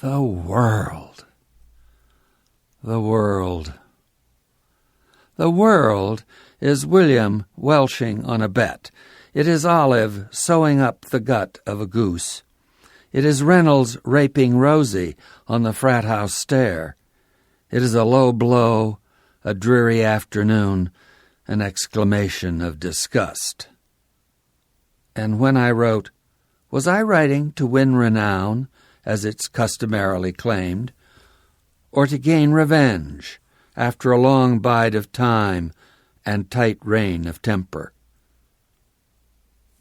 The world. The world. The world is William welching on a bet. It is Olive sewing up the gut of a goose. It is Reynolds raping Rosie on the frat house stair. It is a low blow, a dreary afternoon, an exclamation of disgust. And when I wrote, was I writing to win renown, as it's customarily claimed, or to gain revenge after a long bide of time and tight rein of temper?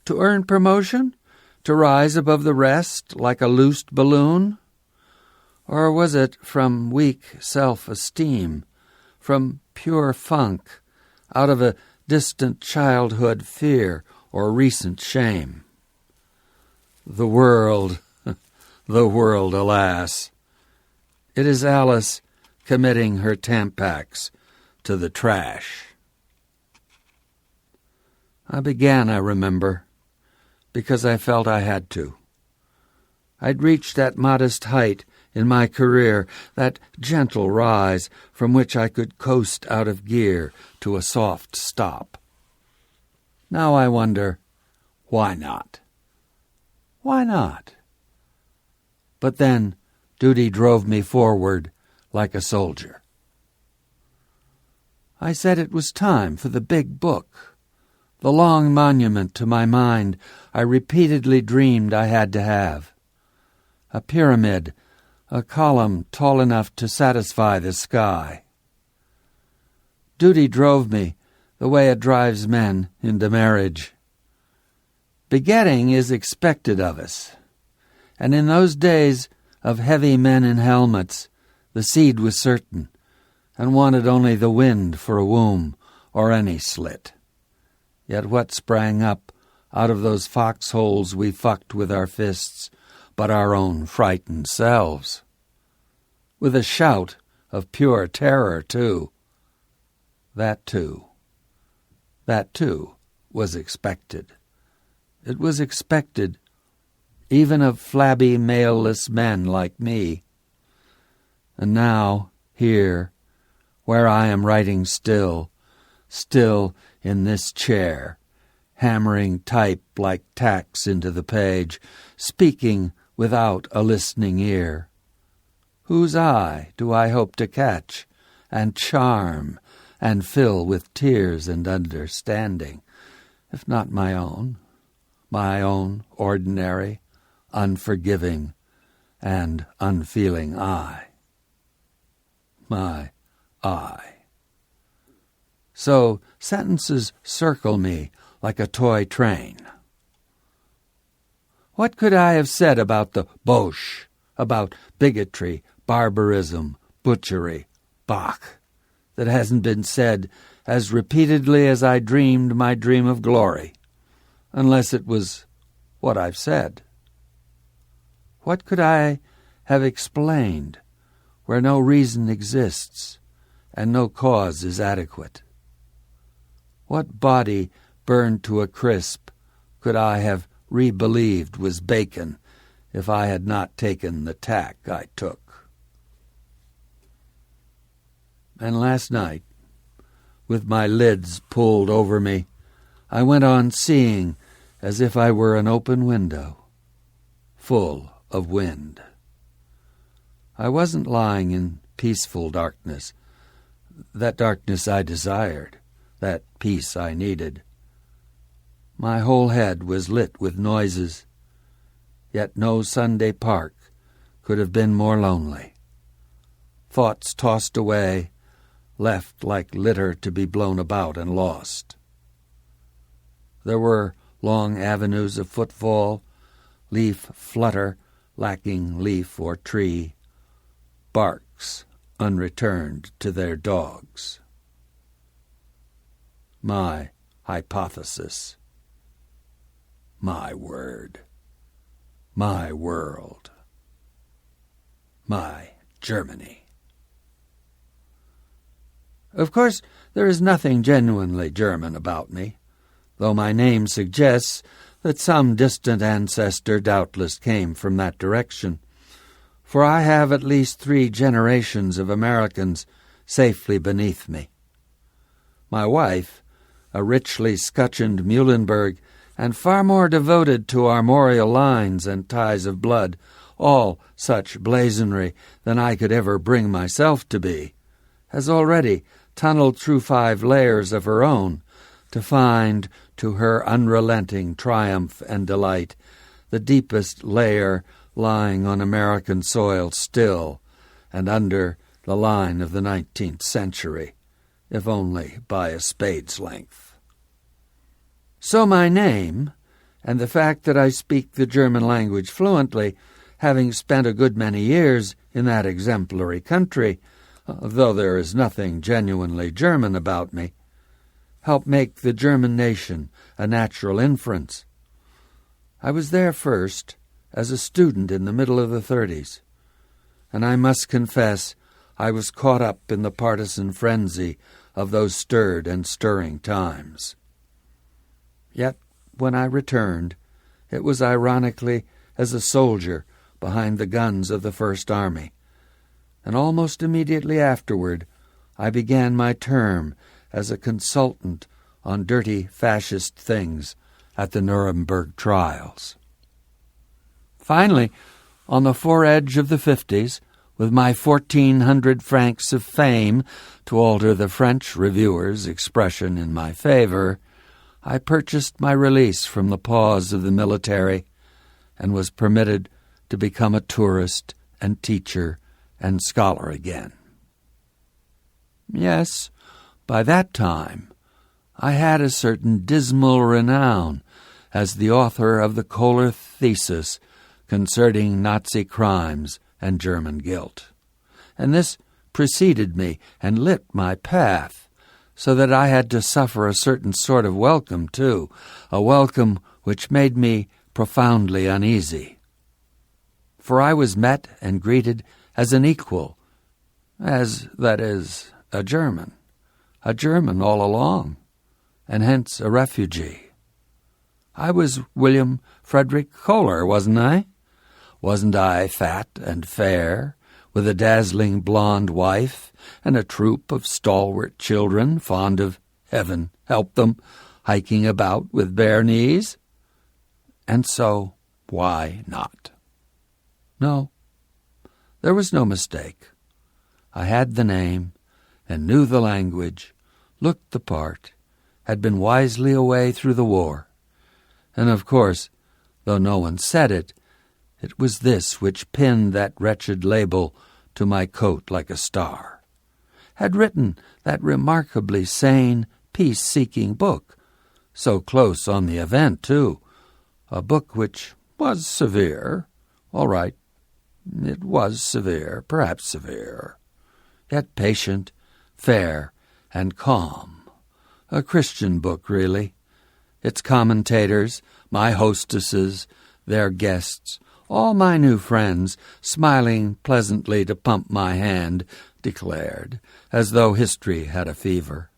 To earn promotion? To rise above the rest like a loosed balloon? Or was it from weak self-esteem, from pure funk, out of a distant childhood fear or recent shame? The world, alas! It is Alice committing her Tampax to the trash. I began, I remember, because I felt I had to. I'd reached that modest height in my career, that gentle rise from which I could coast out of gear to a soft stop. Now I wonder, why not? Why not? But then duty drove me forward like a soldier. I said it was time for the big book, the long monument to my mind I repeatedly dreamed I had to have. A pyramid, a column tall enough to satisfy the sky. Duty drove me the way it drives men into marriage. Begetting is expected of us, and in those days of heavy men in helmets, the seed was certain, and wanted only the wind for a womb or any slit. Yet what sprang up out of those foxholes we fucked with our fists but our own frightened selves? With a shout of pure terror, too. That too was expected. It was expected even of flabby, male-less men like me. And now, here, where I am writing still in this chair, hammering type like tacks into the page, speaking without a listening ear. Whose eye do I hope to catch, and charm, and fill with tears and understanding, if not my own ordinary, unforgiving, and unfeeling eye? My eye. So sentences circle me like a toy train. What could I have said about the Boche, about bigotry, barbarism, butchery, Bach, that hasn't been said as repeatedly as I dreamed my dream of glory, unless it was what I've said? What could I have explained where no reason exists and no cause is adequate? What body burned to a crisp could I have re-believed was bacon if I had not taken the tack I took? And last night, with my lids pulled over me, I went on seeing as if I were an open window, full of wind. I wasn't lying in peaceful darkness, that darkness I desired, that peace I needed. My whole head was lit with noises, yet no Sunday park could have been more lonely. Thoughts tossed away, left like litter to be blown about and lost. There were long avenues of footfall, leaf flutter lacking leaf or tree, barks unreturned to their dogs. My hypothesis, my word, my world, my Germany. Of course, there is nothing genuinely German about me, though my name suggests that some distant ancestor doubtless came from that direction, for I have at least 3 generations of Americans safely beneath me. My wife, a richly scutcheoned Muhlenberg, and far more devoted to armorial lines and ties of blood, all such blazonry than I could ever bring myself to be, has already tunneled through 5 layers of her own to find, to her unrelenting triumph and delight, the deepest layer lying on American soil still, and under the line of the 19th century, if only by a spade's length. So my name, and the fact that I speak the German language fluently, having spent a good many years in that exemplary country, though there is nothing genuinely German about me, help make the German nation a natural inference. I was there first as a student in the middle of the 30s, and I must confess I was caught up in the partisan frenzy of those stirred and stirring times. Yet when I returned, it was ironically as a soldier behind the guns of the First Army, and almost immediately afterward I began my term as a consultant on dirty fascist things at the Nuremberg trials. Finally, on the foredge of the 50s, with my 1,400 francs of fame to alter the French reviewer's expression in my favor, I purchased my release from the paws of the military and was permitted to become a tourist and teacher and scholar again. Yes, by that time I had a certain dismal renown as the author of the Kohler thesis concerning Nazi crimes and German guilt, and this preceded me and lit my path, so that I had to suffer a certain sort of welcome, too, a welcome which made me profoundly uneasy. For I was met and greeted as an equal, that is, a German all along, and hence a refugee. I was William Frederick Kohler, wasn't I? Wasn't I fat and fair, with a dazzling blonde wife and a troop of stalwart children fond of, heaven help them, hiking about with bare knees? And so, why not? No, there was no mistake. I had the name, and knew the language, looked the part, had been wisely away through the war. And of course, though no one said it, it was this which pinned that wretched label to my coat like a star. Had written that remarkably sane, peace-seeking book, so close on the event, too, a book which was severe. All right, it was severe, perhaps severe, yet patient, fair, and calm. A Christian book, really. Its commentators, my hostesses, their guests, all my new friends, smiling pleasantly to pump my hand, declared, as though history had a fever.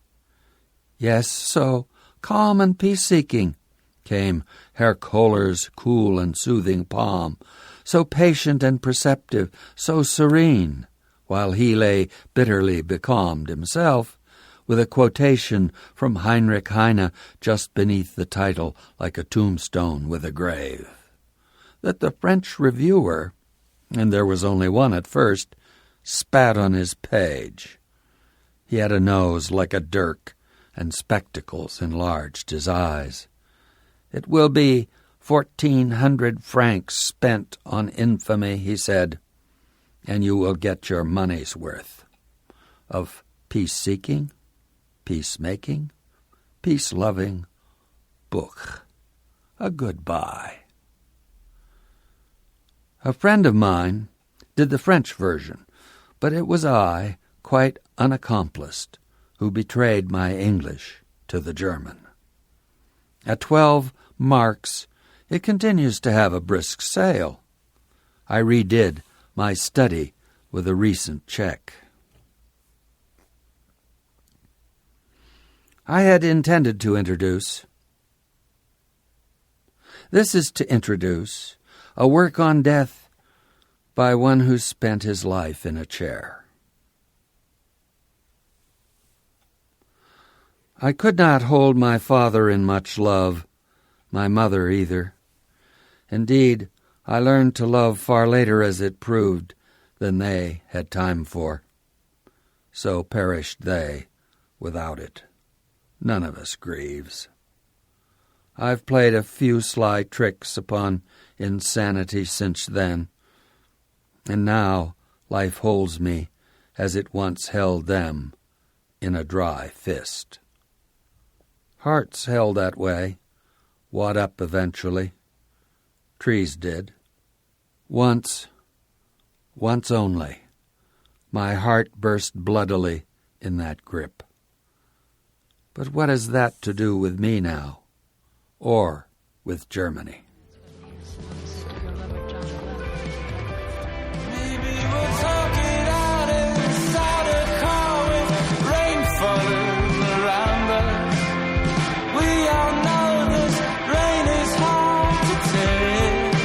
Yes, so calm and peace-seeking, came Herr Kohler's cool and soothing palm, so patient and perceptive, so serene, while he lay bitterly becalmed himself, with a quotation from Heinrich Heine just beneath the title like a tombstone with a grave. That the French reviewer, and there was only one at first, spat on his page. He had a nose like a dirk, and spectacles enlarged his eyes. It will be 1,400 francs spent on infamy, he said, and you will get your money's worth. Of peace-seeking, peacemaking, peace-loving book. A goodbye. A friend of mine did the French version, but it was I, quite unaccomplished, who betrayed my English to the German. At 12 marks, it continues to have a brisk sale. I redid my study with a recent check. I had intended to introduce. This is to introduce a work on death by one who spent his life in a chair. I could not hold my father in much love, my mother either. Indeed, I learned to love far later, as it proved, than they had time for. So perished they without it. None of us grieves. I've played a few sly tricks upon insanity since then, and now life holds me as it once held them in a dry fist. Hearts held that way, wad up eventually. Trees did. Once only, my heart burst bloodily in that grip. But what has that to do with me now, or with Germany? Maybe we're talking out inside a car with rain falling around us. We all know this rain is hard to take.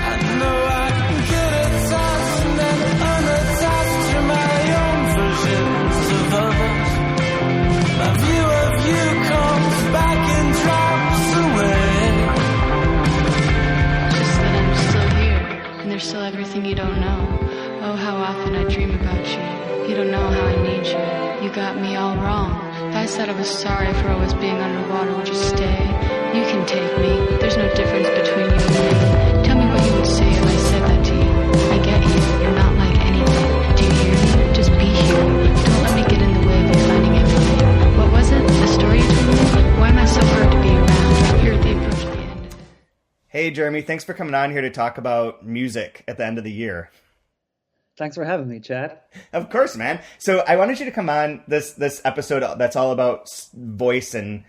I know I can get attached and then unattached to my own versions of others. My view of you comes back and drops away. Just that I'm still here, and there's still everything you don't know. Oh, how often I dream about you. You don't know how I need you. You got me all wrong. If I said I was sorry for always being underwater, would you stay? You can take me. There's no difference between you and me. Tell me what you would say if I said that to you. I get you. You're not like anything. Do you hear me? Just be here. Don't let me get in the way of you finding everything. What was it? The story you told me? Why am I so hard to be around? You're at the approach to the end of it. Hey, Jeremy, thanks for coming on here to talk about music at the end of the year. Thanks for having me, Chad. Of course, man. So I wanted you to come on this episode that's all about voice and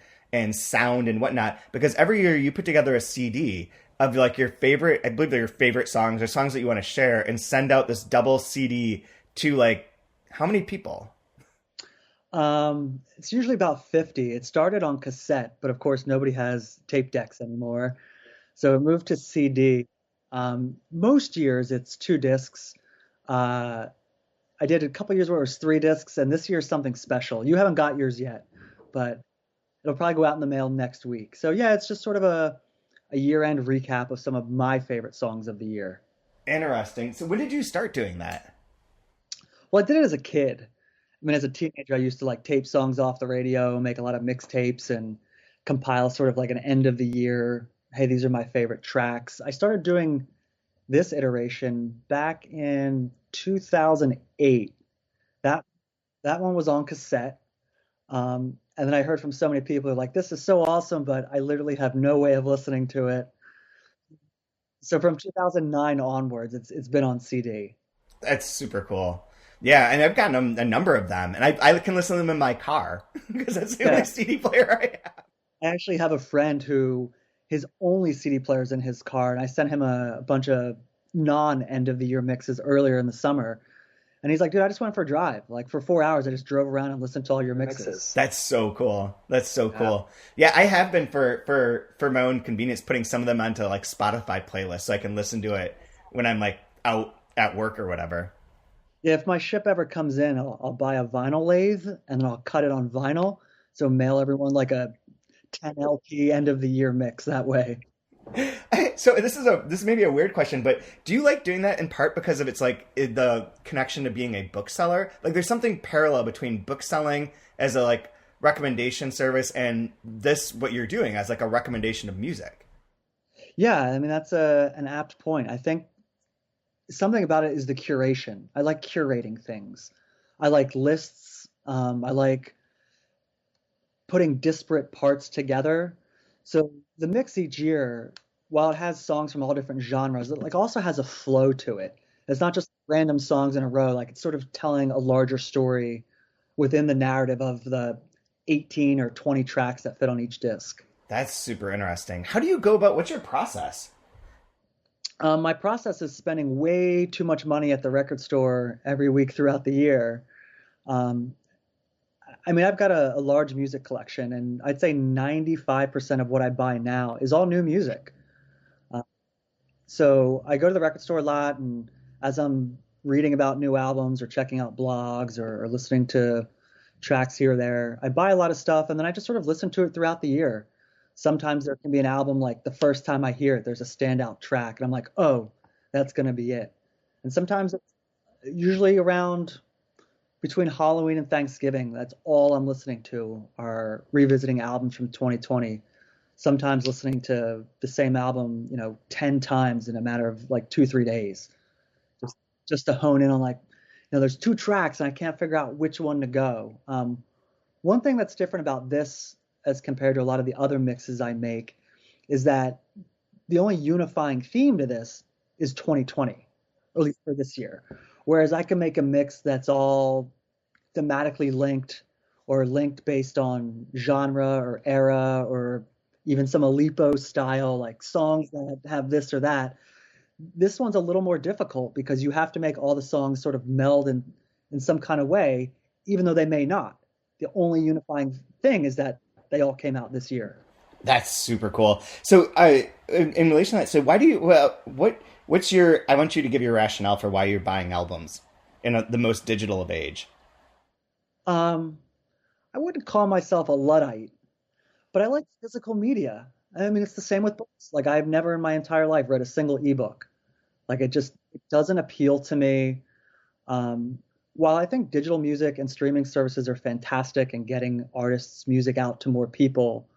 sound and whatnot, because every year you put together a CD of like your favorite, I believe they're your favorite songs or songs that you want to share, and send out this double CD to like how many people? It's usually about 50. It started on cassette, but of course nobody has tape decks anymore. So it moved to CD. Most years it's 2 discs. I did a couple years where it was 3 discs, and this year's something special. You haven't got yours yet, but It'll probably go out in the mail next week. So yeah, it's just sort of a year-end recap of some of my favorite songs of the year. Interesting. So when did you start doing that? Well, I did it as a kid. I mean, as a teenager, I used to like tape songs off the radio, make a lot of mixtapes, and compile sort of like an end of the year. Hey, these are my favorite tracks. I started doing this iteration back in 2008. That that one was on cassette. And then I heard from so many people who are like, this is so awesome, but I literally have no way of listening to it. So from 2009 onwards, it's been on CD. That's super cool. Yeah, and I've gotten a number of them, and I can listen to them in my car because that's the only Yeah. CD player I have. I actually have a friend who his only CD player's in his car, and I sent him a bunch of non-end of the year mixes earlier in the summer. And he's like, dude, I just went for a drive. Like for 4 hours, I just drove around and listened to all your mixes. That's so cool. That's so cool. Yeah, I have been for my own convenience putting some of them onto like Spotify playlists so I can listen to it when I'm like out at work or whatever. Yeah, if my ship ever comes in, I'll buy a vinyl lathe and then I'll cut it on vinyl. So mail everyone like a 10 LP end of the year mix that way. So this may be a weird question, but do you like doing that in part because of it's like the connection to being a bookseller? Like there's something parallel between bookselling as a like recommendation service and this what you're doing as like a recommendation of music. Yeah, I mean that's an apt point. I think something about it is the curation. I like curating things. I like lists. I like putting disparate parts together. So the mix each year, while it has songs from all different genres, it like also has a flow to it. It's not just random songs in a row. Like it's sort of telling a larger story within the narrative of the 18 or 20 tracks that fit on each disc. That's super interesting. How do you go about what's your process? My process is spending way too much money at the record store every week throughout the year. Um, I mean, I've got a large music collection, and I'd say 95% of what I buy now is all new music. Uh, so I go to the record store a lot, and as I'm reading about new albums or checking out blogs or listening to tracks here or there, I buy a lot of stuff, and then I just sort of listen to it throughout the year. Sometimes there can be an album like the first time I hear it, there's a standout track, and I'm like, oh, that's going to be it. And sometimes it's usually around between Halloween and Thanksgiving, that's all I'm listening to are revisiting albums from 2020. Sometimes listening to the same album, 10 times in a matter of like 2, 3 days, just just to hone in on like, there's two tracks and I can't figure out which one to go. One thing that's different about this as compared to a lot of the other mixes I make is that the only unifying theme to this is 2020, or at least for this year. Whereas I can make a mix that's all thematically linked or linked based on genre or era or even some Aleppo style, like songs that have this or that. This one's a little more difficult because you have to make all the songs sort of meld in some kind of way, even though they may not. The only unifying thing is that they all came out this year. That's super cool. So, in relation to that, so why do you? Well, what's your? I want you to give your rationale for why you're buying albums in the most digital of age. I wouldn't call myself a Luddite, but I like physical media. I mean, it's the same with books. Like I've never in my entire life read a single ebook. Like it doesn't appeal to me. While I think digital music and streaming services are fantastic in getting artists' music out to more people,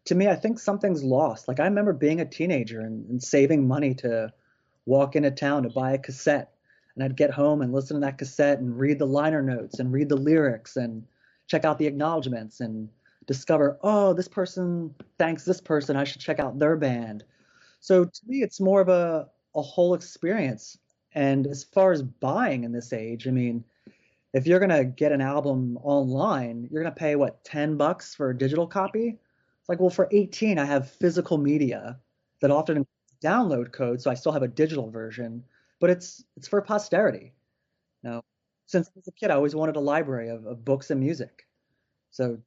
to me, I think something's lost. Like I remember being a teenager and saving money to walk into town to buy a cassette. And I'd get home and listen to that cassette and read the liner notes and read the lyrics and check out the acknowledgments and discover, oh, this person thanks this person. I should check out their band. So to me, it's more of a whole experience. And as far as buying in this age, I mean, if you're going to get an album online, you're going to pay, what, $10 for a digital copy? It's like, well, for 18, I have physical media that often includes download code, so I still have a digital version, but it's for posterity. Since I was a kid, I always wanted a library of books and music. So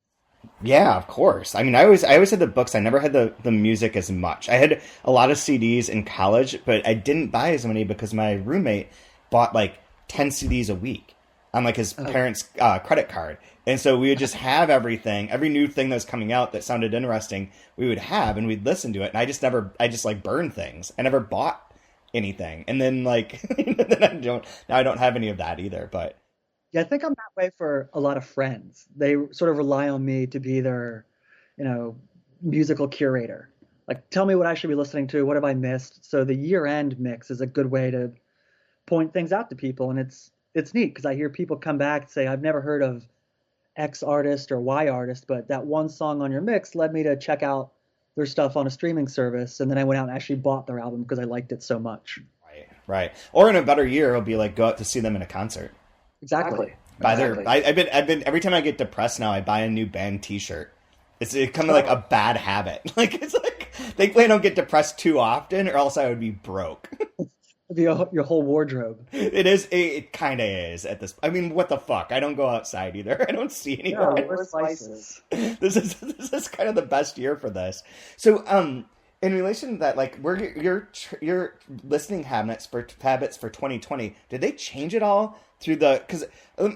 Yeah, of course. I mean, I always had the books. I never had the music as much. I had a lot of CDs in college, but I didn't buy as many because my roommate bought like 10 CDs a week on like his parents' credit card. And so we would just have everything, every new thing that was coming out that sounded interesting, we would have, and we'd listen to it. And I just like burned things. I never bought anything. And then like, then now I don't have any of that either. But Yeah, I think I'm that way for a lot of friends. They sort of rely on me to be their, you know, musical curator. Like, tell me what I should be listening to. What have I missed? So the year-end mix is a good way to point things out to people, and it's neat because I hear people come back and say, "I've never heard of X artist or Y artist, but that one song on your mix led me to check out their stuff on a streaming service, and then I went out and actually bought their album because I liked it so much." right. Or in a better year, it'll be like go out to see them in a concert. Exactly. Buy their. I've been every time I get depressed now, I buy a new band T-shirt. It's kind of like a bad habit. Like it's like thankfully I don't get depressed too often, or else I would be broke. Your whole wardrobe. It is. It kind of is at this. I mean, what the fuck? I don't go outside either. I don't see anyone. Yeah, where's spices? This is kind of the best year for this. So, in relation to that, like, your listening habits for 2020, did they change at all through the? Because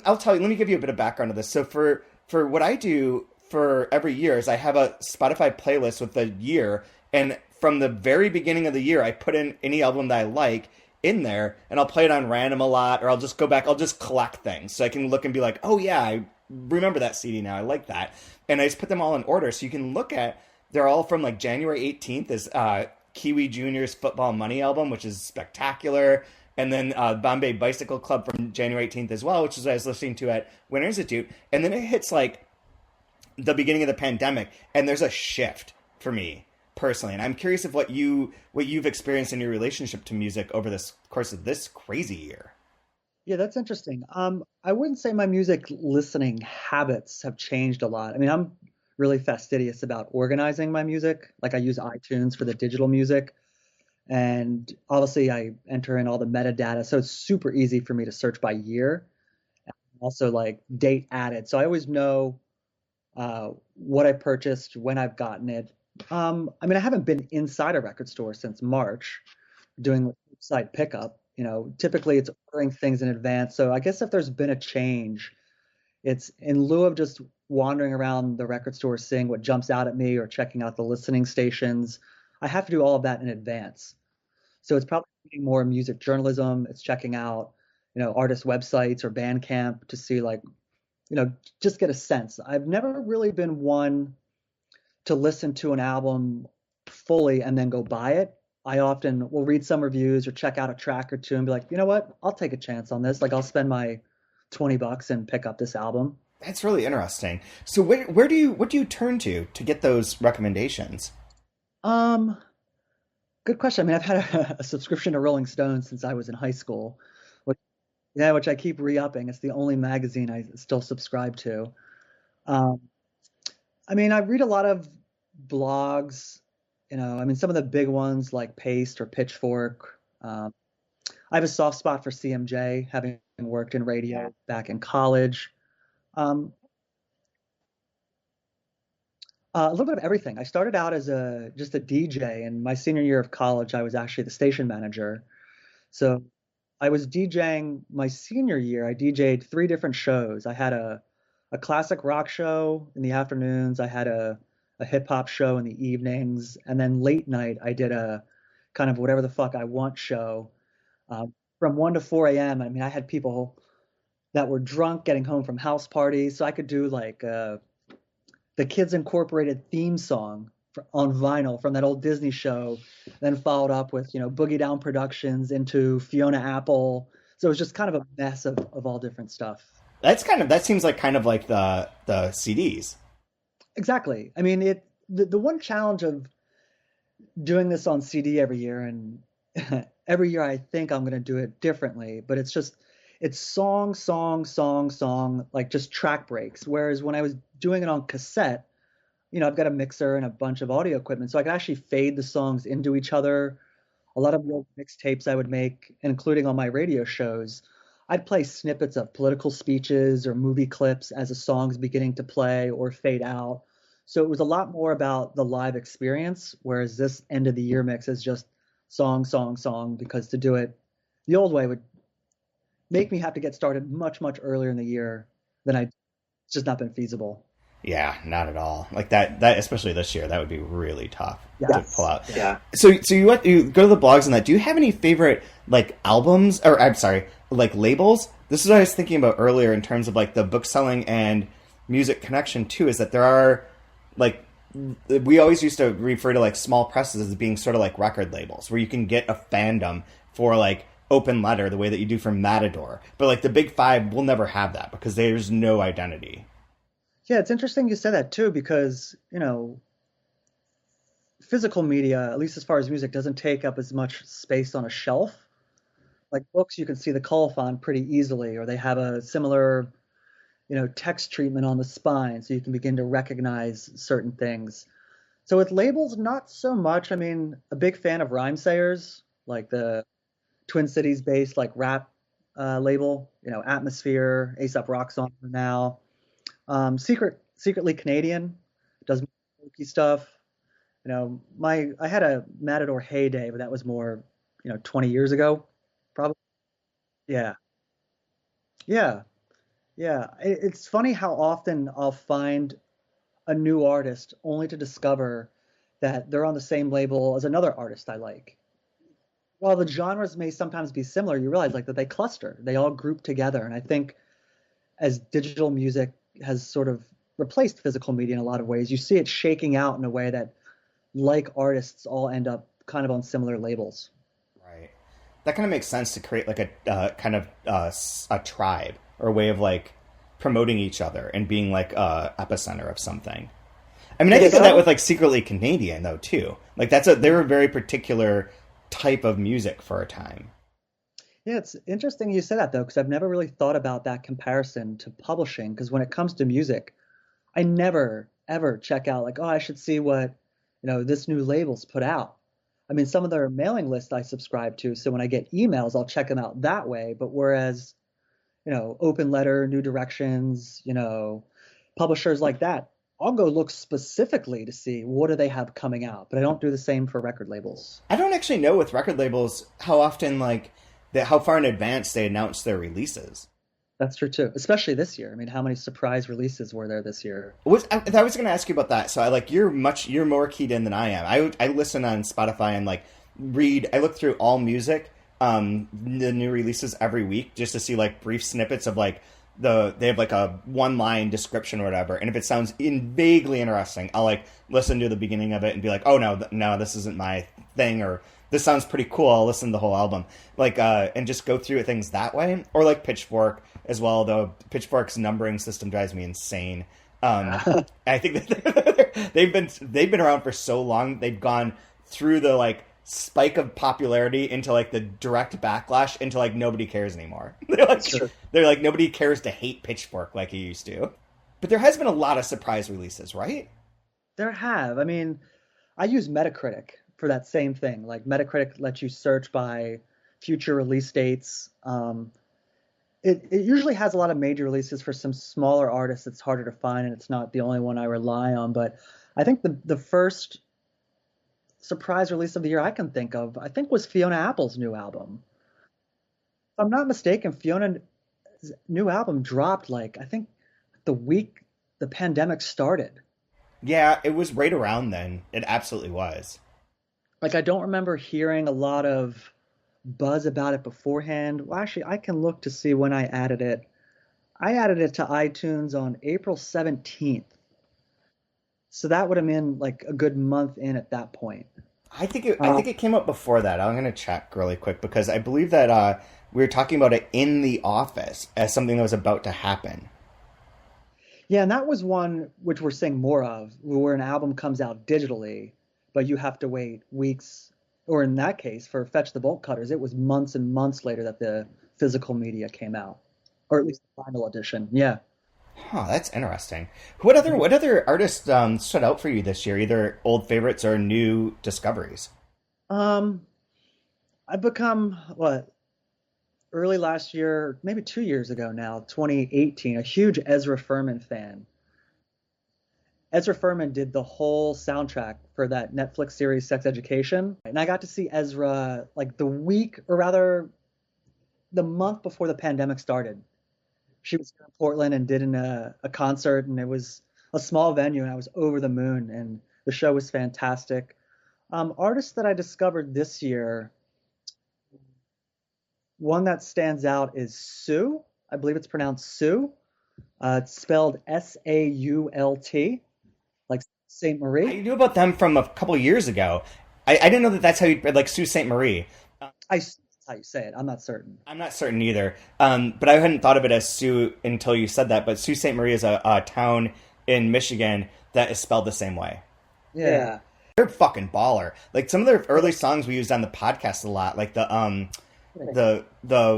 I'll tell you. Let me give you a bit of background to this. So for what I do for every year is I have a Spotify playlist with the year, and from the very beginning of the year, I put in any album that I like in there, and I'll play it on random a lot, or I'll just go back, I'll just collect things, so I can look and be like, oh yeah, I remember that CD now, I like that. And I just put them all in order, so you can look at, they're all from like January 18th is Kiwi Junior's Football Money album, which is spectacular, and then Bombay Bicycle Club from January 18th as well, which is what I was listening to at Winter Institute, and then it hits like the beginning of the pandemic, and there's a shift for me personally, and I'm curious of what you've experienced in your relationship to music over this course of this crazy year. Yeah, that's interesting. I wouldn't say my music listening habits have changed a lot. I mean, I'm really fastidious about organizing my music. Like I use iTunes for the digital music, and obviously I enter in all the metadata, so it's super easy for me to search by year. Also like date added, so I always know what I purchased, when I've gotten it. I mean, I haven't been inside a record store since March doing side pickup. You know, typically it's ordering things in advance. So I guess if there's been a change, it's in lieu of just wandering around the record store seeing what jumps out at me or checking out the listening stations. I have to do all of that in advance. So it's probably reading more music journalism. It's checking out, you know, artist websites or Bandcamp to see like, you know, just get a sense. I've never really been one to listen to an album fully and then go buy it. I often will read some reviews or check out a track or two and be like, you know what, I'll take a chance on this. Like I'll spend my $20 and pick up this album. That's really interesting. So what do you turn to get those recommendations? Good question. I mean, I've had a subscription to Rolling Stone since I was in high school, which I keep re-upping. It's the only magazine I still subscribe to. I mean, I read a lot of blogs, you know, I mean, some of the big ones like Paste or Pitchfork. I have a soft spot for CMJ, having worked in radio back in college. A little bit of everything. I started out as just a DJ, and my senior year of college, I was actually the station manager. So I was DJing my senior year. I DJ'd 3 different shows. I had a classic rock show in the afternoons. I had a hip hop show in the evenings, and then late night I did a kind of whatever the fuck I want show from 1 to 4 a.m. I mean, I had people that were drunk getting home from house parties, so I could do like the Kids Incorporated theme song on vinyl from that old Disney show, then followed up with, you know, Boogie Down Productions into Fiona Apple. So it was just kind of a mess of all different stuff. That seems like kind of like the CDs. Exactly. I mean, the one challenge of doing this on CD every year, and every year I think I'm going to do it differently, but it's song, like just track breaks. Whereas when I was doing it on cassette, you know, I've got a mixer and a bunch of audio equipment, so I could actually fade the songs into each other. A lot of the old mixtapes I would make, including on my radio shows, I'd play snippets of political speeches or movie clips as a song's beginning to play or fade out. So it was a lot more about the live experience, whereas this end of the year mix is just song, because to do it the old way would make me have to get started much, much earlier in the year than I It's just not been feasible. Yeah, not at all. Like that especially this year, that would be really tough to Yes. pull out. Yeah. So you go to the blogs and that. Do you have any favorite like albums or I'm sorry, like labels? This is what I was thinking about earlier in terms of like the book selling and music connection too, is that there are like we always used to refer to like small presses as being sort of like record labels where you can get a fandom for like open letter the way that you do for Matador. But like the big five will never have that because there's no identity. Yeah, it's interesting you said that too, because, physical media, at least as far as music, doesn't take up as much space on a shelf. Like books, you can see the colophon pretty easily, or they have a similar, text treatment on the spine, so you can begin to recognize certain things. So with labels, not so much. I mean, a big fan of Rhymesayers, like the Twin Cities based like rap label, Atmosphere, A$AP Rock's on there now. Secretly Canadian, does folky stuff. I had a Matador heyday, but that was more, 20 years ago, probably. Yeah, yeah, yeah. It's funny how often I'll find a new artist only to discover that they're on the same label as another artist I like. While the genres may sometimes be similar, you realize like that they cluster, they all group together. And I think as digital music has sort of replaced physical media in a lot of ways, you see it shaking out in a way that like artists all end up kind of on similar labels. Right. That kind of makes sense to create like a kind of a tribe or a way of like promoting each other and being like a epicenter of something. I mean, I think of that with like Secretly Canadian though too. Like they're a very particular type of music for a time. Yeah, it's interesting you say that though, because I've never really thought about that comparison to publishing. Because when it comes to music, I never ever check out like, oh, I should see what this new label's put out. I mean, some of their mailing lists I subscribe to, so when I get emails, I'll check them out that way. But whereas, Open Letter, New Directions, publishers like that, I'll go look specifically to see what do they have coming out. But I don't do the same for record labels. I don't actually know with record labels how often how far in advance they announce their releases. That's true too, especially this year. I mean, how many surprise releases were there this year? I was going to ask you about that. So you're more keyed in than I am. I listen on Spotify and I look through all music, the new releases every week just to see like brief snippets of like they have like a 1-line description or whatever. And if it sounds vaguely interesting, I'll like listen to the beginning of it and be like, oh no, this isn't my thing, or this sounds pretty cool. I'll listen to the whole album, and just go through things that way. Or like Pitchfork as well, though Pitchfork's numbering system drives me insane. I think that they've been around for so long. They've gone through the spike of popularity into the direct backlash into nobody cares anymore. They're like nobody cares to hate Pitchfork like he used to. But there has been a lot of surprise releases, right? There have. I mean, I use Metacritic for that same thing. Like Metacritic lets you search by future release dates. It usually has a lot of major releases. For some smaller artists, it's harder to find, and it's not the only one I rely on. But I think the first surprise release of the year I can think of, I think, was Fiona Apple's new album. If I'm not mistaken, Fiona's new album dropped I think the week the pandemic started. Yeah, it was right around then. It absolutely was. I don't remember hearing a lot of buzz about it beforehand. Well, actually, I can look to see when I added it. I added it to iTunes on April 17th. So that would have been a good month in at that point. I think it came up before that. I'm going to check really quick because I believe that we were talking about it in the office as something that was about to happen. Yeah, and that was one which we're seeing more of, where an album comes out digitally, but you have to wait weeks, or in that case, for Fetch the Bolt Cutters, it was months and months later that the physical media came out, or at least the final edition. Yeah. Huh, that's interesting. What other artists stood out for you this year, either old favorites or new discoveries? I've become, early last year, maybe 2 years ago now, 2018, a huge Ezra Furman fan. Ezra Furman did the whole soundtrack for that Netflix series Sex Education. And I got to see Ezra the week, or rather the month before the pandemic started. She was here in Portland and did a concert, and it was a small venue, and I was over the moon, and the show was fantastic. Artists that I discovered this year, one that stands out is Sue. I believe it's pronounced Sue. It's spelled Sault, like Saint I Marie. knew about them from a couple years ago. I didn't know that that's how you like Sault Ste. Marie. That's how you say it. I'm not certain. I'm not certain either. But I hadn't thought of it as Sioux until you said that. But Sault Ste. Marie is a town in Michigan that is spelled the same way. Yeah. They're fucking baller. Like some of their early songs we used on the podcast a lot, like the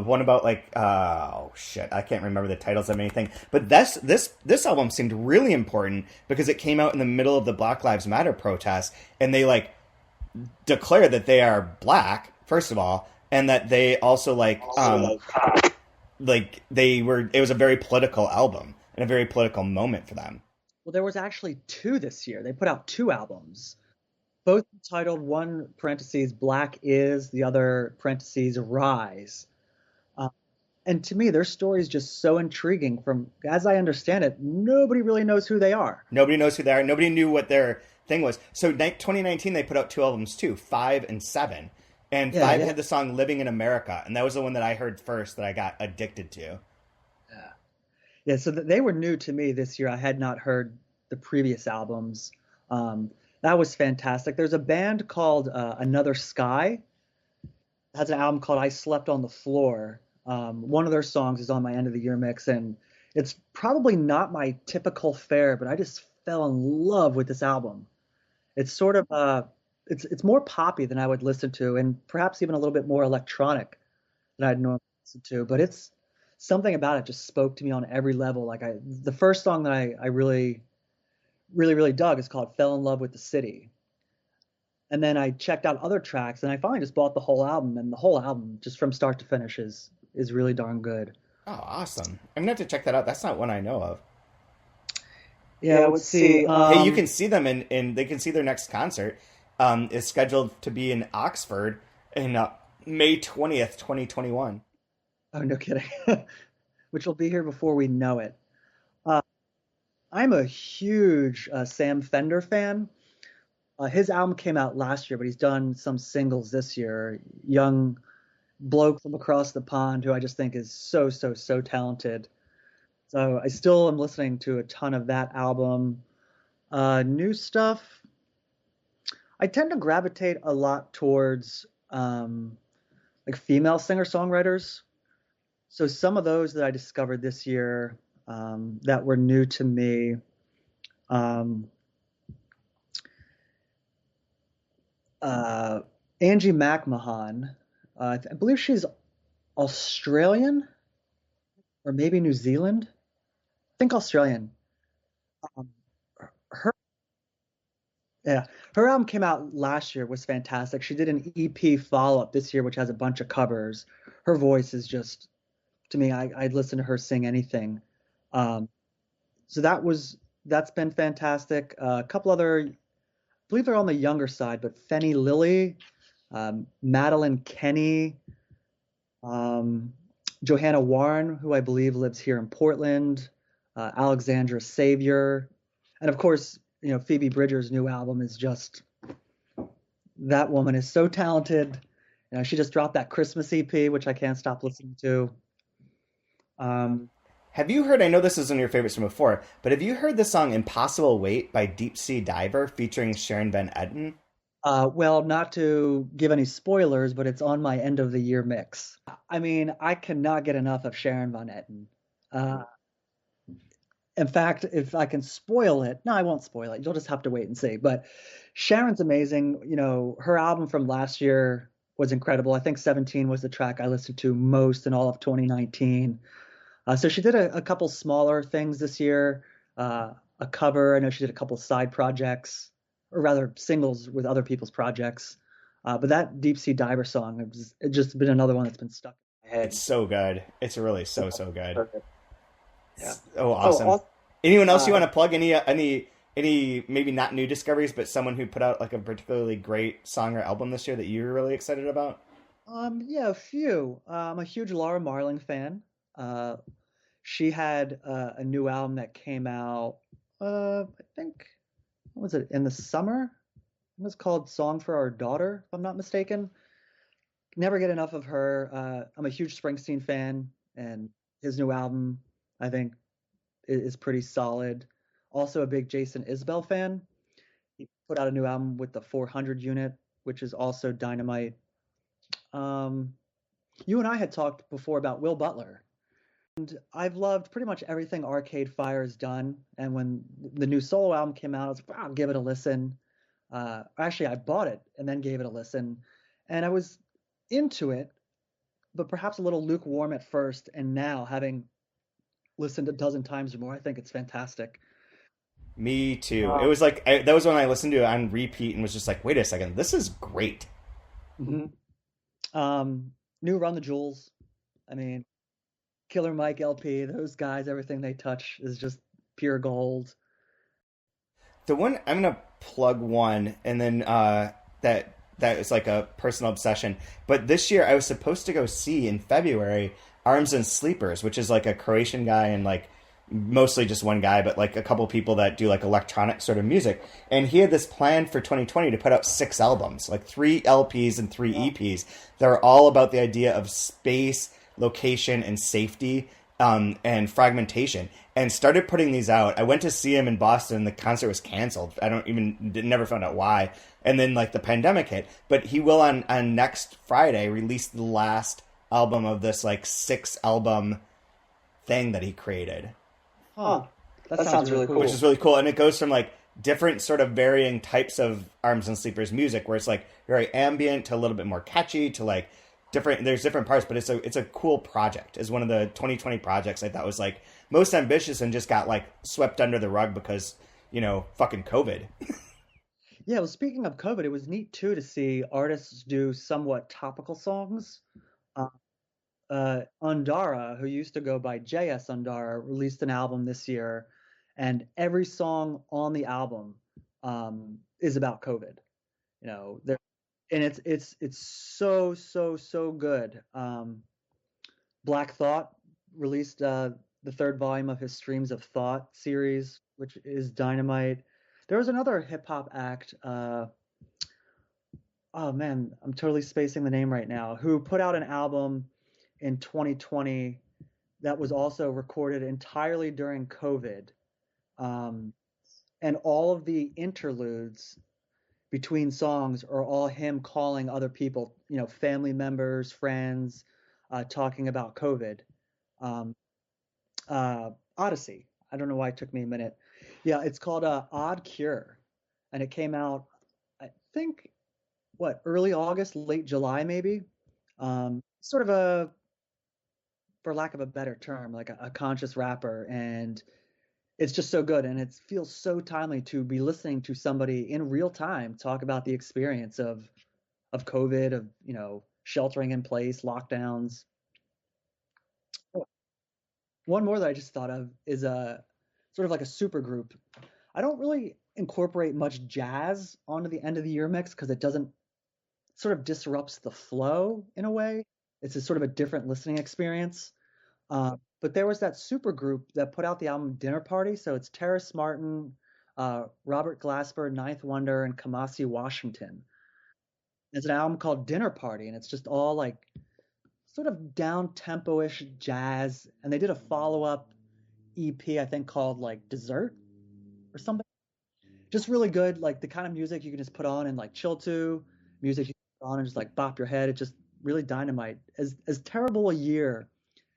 one about like oh shit, I can't remember the titles of anything. But this album seemed really important because it came out in the middle of the Black Lives Matter protests, and they like declared that they are black first of all, and that they also like they were. It was a very political album and a very political moment for them. Well, there was actually two this year. They put out two albums, both titled, one parentheses Black Is, the other parentheses Rise. And to me, their story is just so intriguing. From as I understand it, nobody really knows who they are. Nobody knows who they are. Nobody knew what their thing was. So 2019, they put out two albums too, 5 and 7. And 5 had the song "Living in America," and that was the one that I heard first that I got addicted to. Yeah, so they were new to me this year. I had not heard the previous albums. That was fantastic. There's a band called Another Sky. It has an album called I Slept on the Floor. One of their songs is on my end of the year mix, and it's probably not my typical fare, but I just fell in love with this album. It's sort of it's more poppy than I would listen to, and perhaps even a little bit more electronic than I'd normally listen to. But it's something about it just spoke to me on every level. Like the first song that I really dug is called "Fell in Love with the City," and then I checked out other tracks, and I finally just bought the whole album. And the whole album, just from start to finish, is really darn good. Oh, awesome! I'm gonna have to check that out. That's not one I know of. Yeah, let's see. Hey, you can see them in they can see their next concert. Is scheduled to be in Oxford in May 20th, 2021. Oh, no kidding. Which will be here before we know it. I'm a huge Sam Fender fan. His album came out last year, but he's done some singles this year. Young bloke from across the pond who I just think is so talented. So I still am listening to a ton of that album. New stuff. I tend to gravitate a lot towards like female singer-songwriters. So some of those that I discovered this year that were new to me. Angie McMahon, I believe she's Australian or maybe New Zealand. I think Australian. Her album came out last year, was fantastic. She did an EP follow-up this year, which has a bunch of covers. Her voice is just, to me, I'd listen to her sing anything. So that's been fantastic. A couple other, I believe they're on the younger side, but Fenny Lilly, Madeline Kenny, Johanna Warren, who I believe lives here in Portland, Alexandra Savior, and of course, Phoebe Bridgers' new album is just, that woman is so talented. She just dropped that Christmas EP, which I can't stop listening to. Have you heard, I know this isn't your favorites from before, but have you heard the song Impossible Weight by Deep Sea Diver featuring Sharon Van Etten? Well, not to give any spoilers, but it's on my end of the year mix. I mean, I cannot get enough of Sharon Van Etten. In fact, if I can spoil it, no, I won't spoil it. You'll just have to wait and see. But Sharon's amazing. Her album from last year was incredible. I think 17 was the track I listened to most in all of 2019. So she did a couple smaller things this year, a cover. I know she did a couple side projects, or rather singles with other people's projects. But that Deep Sea Diver song, it's just been another one that's been stuck in my head. It's so good. It's really so good. Perfect. Yeah. Oh, awesome. Anyone else you want to plug? Any maybe not new discoveries, but someone who put out like a particularly great song or album this year that you're really excited about? Yeah, a few. I'm a huge Laura Marling fan. She had a new album that came out, I think, what was it, in the summer? It was called Song for Our Daughter, if I'm not mistaken. Never get enough of her. I'm a huge Springsteen fan, and his new album, I think, is pretty solid. Also a big Jason Isbell fan. He put out a new album with the 400 unit, which is also dynamite. You and I had talked before about Will Butler. And I've loved pretty much everything Arcade Fire has done. And when the new solo album came out, I was like, wow, I'll give it a listen. Actually, I bought it and then gave it a listen. And I was into it, but perhaps a little lukewarm at first. And now, having listened a dozen times or more, I think it's fantastic. Me too. It was like that was when I listened to it on repeat and was just like, wait a second, this is great. Mm-hmm. New Run the Jewels. I mean, Killer Mike LP, those guys, everything they touch is just pure gold. The one I'm gonna plug one, and then that is like a personal obsession. But this year I was supposed to go see in February Arms and Sleepers, which is like a Croatian guy and like mostly just one guy, but like a couple people that do like electronic sort of music. And he had this plan for 2020 to put out 6 albums, like 3 LPs and 3 EPs. They're all about the idea of space, location, and safety, and fragmentation. And started putting these out. I went to see him in Boston. The concert was canceled. Never found out why. And then like the pandemic hit. But he will on next Friday release the last album of this like 6 album thing that he created. Huh. That sounds really cool. Which is really cool. And it goes from like different sort of varying types of Arms and Sleepers music, where it's like very ambient to a little bit more catchy to like there's different parts, but it's a cool project. It's one of the 2020 projects I thought was like most ambitious and just got like swept under the rug because, fucking COVID. Yeah, well, speaking of COVID, it was neat too to see artists do somewhat topical songs. Undara, who used to go by JS Undara, released an album this year, and every song on the album is about COVID. And it's so good. Black Thought released the 3rd volume of his Streams of Thought series, which is dynamite. There was another hip hop act. Oh man, I'm totally spacing the name right now. Who put out an album in 2020 that was also recorded entirely during COVID, and all of the interludes between songs are all him calling other people, family members, friends, talking about COVID. Odyssey. I don't know why it took me a minute. Yeah, it's called Odd Cure, and it came out, I think, early August, late July, maybe. Sort of a, for lack of a better term, like a conscious rapper, and it's just so good, and it feels so timely to be listening to somebody in real time talk about the experience of COVID, of sheltering in place, lockdowns. One more that I just thought of is a sort of like a super group. I don't really incorporate much jazz onto the end of the year mix because it doesn't sort of disrupts the flow in a way. It's a sort of a different listening experience. But there was that super group that put out the album Dinner Party. So it's Terrace Martin, Robert Glasper, Ninth Wonder, and Kamasi Washington. It's an album called Dinner Party, and it's just all like sort of down tempo-ish jazz. And they did a follow-up EP, I think, called like Dessert or something. Just really good, like the kind of music you can just put on and like chill to, music you can put on and just like bop your head. It's just really dynamite. As terrible a year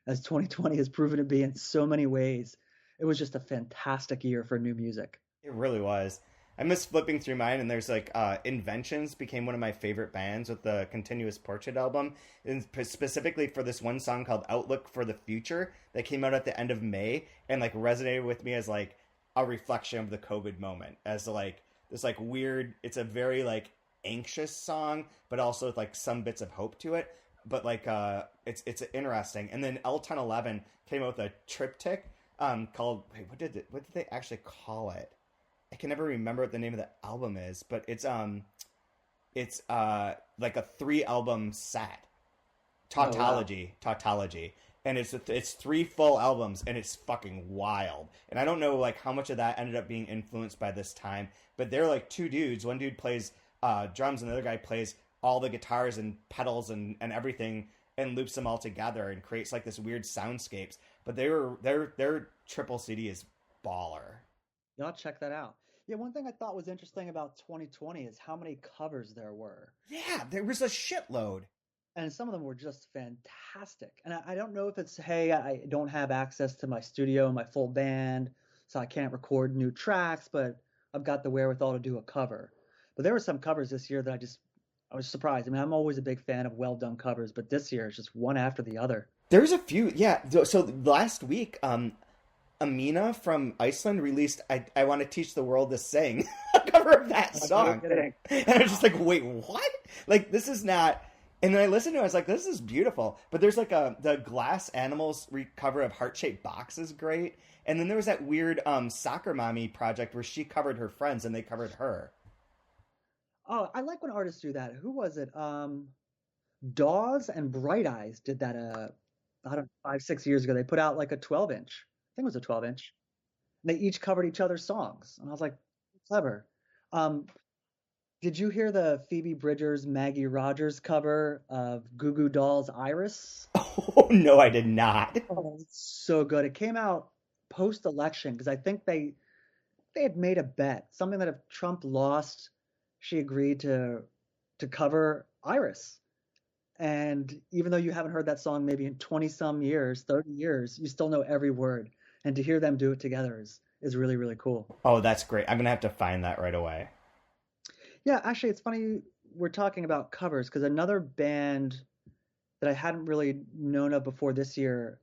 as 2020 has proven to be in so many ways, it was just a fantastic year for new music. It really was. I miss flipping through mine, and there's like Inventions became one of my favorite bands with the Continuous Portrait album, and specifically for this one song called Outlook for the Future that came out at the end of May and like resonated with me as like a reflection of the COVID moment, as like this like weird, it's a very like anxious song, but also with like some bits of hope to it. But like it's interesting. And then L1011 came out with a triptych called what did they actually call it? I can never remember what the name of the album is, but it's like a 3 album set. Tautology. and it's 3 full albums, and it's fucking wild. And I don't know like how much of that ended up being influenced by this time, but they're like 2 dudes. One dude plays drums, and the other guy plays all the guitars and pedals and everything, and loops them all together and creates like this weird soundscapes. But their triple CD is baller. Y'all check that out. Yeah, one thing I thought was interesting about 2020 is how many covers there were. Yeah, there was a shitload. And some of them were just fantastic. And I don't know if it's, hey, I don't have access to my studio, my full band, so I can't record new tracks, but I've got the wherewithal to do a cover. But there were some covers this year that I was surprised. I mean, I'm always a big fan of well-done covers, but this year it's just one after the other. There's a few, yeah. So last week, Amina from Iceland released I Want to Teach the World to Sing, a cover of that song. And I was just like, wait, what? Like, this is not... And then I listened to it, I was like, this is beautiful. But there's like the Glass Animals cover of Heart-Shaped Box is great. And then there was that weird Soccer Mommy project where she covered her friends and they covered her. Oh, I like when artists do that. Who was it? Dawes and Bright Eyes did that, I don't know, 5-6 years ago. They put out like a 12-inch. I think it was a 12-inch. They each covered each other's songs. And I was like, clever. Did you hear the Phoebe Bridgers, Maggie Rogers cover of Goo Goo Dolls' Iris? Oh, no, I did not. Oh, it's so good. It came out post-election because I think they had made a bet, something that if Trump lost, she agreed to cover Iris. And even though you haven't heard that song maybe in 20-some years, 30 years, you still know every word. And to hear them do it together is really, really cool. Oh, that's great. I'm going to have to find that right away. Yeah, actually, it's funny we're talking about covers because another band that I hadn't really known of before this year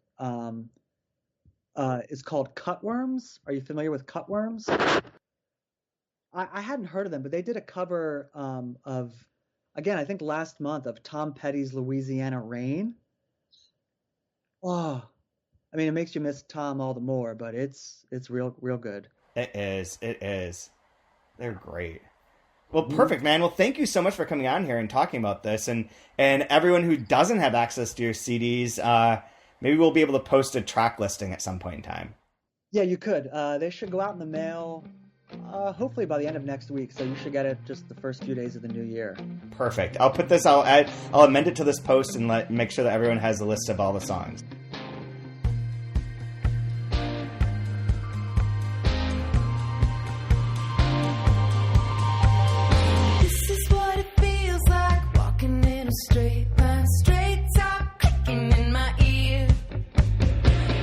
is called Cutworms. Are you familiar with Cutworms? I hadn't heard of them, but they did a cover of, again, I think last month, of Tom Petty's Louisiana Rain. Oh, I mean, it makes you miss Tom all the more, but it's real good. It is. They're great. Well, perfect, man. Well, thank you so much for coming on here and talking about this. And everyone who doesn't have access to your CDs, maybe we'll be able to post a track listing at some point in time. Yeah, you could. They should go out in the mail, hopefully by the end of next week. So you should get it just the first few days of the new year. Perfect. I'll amend it to this post and make sure that everyone has a list of all the songs. Straight line, straight talk clicking in my ear.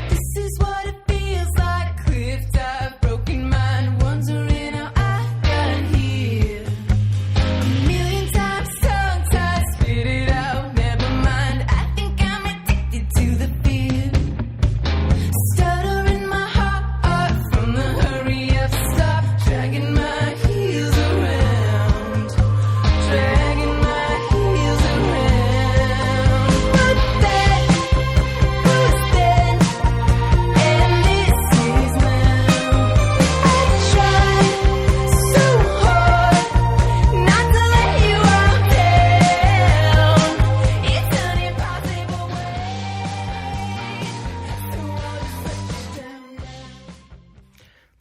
This is what it feels like. Cliff dive, broken mind, wondering how I got here. A million times tongue tied, spit it out. Never mind, I think I'm addicted to the fear. Stuttering my heart from the hurry of stop, dragging my heels around, dragging my heels around.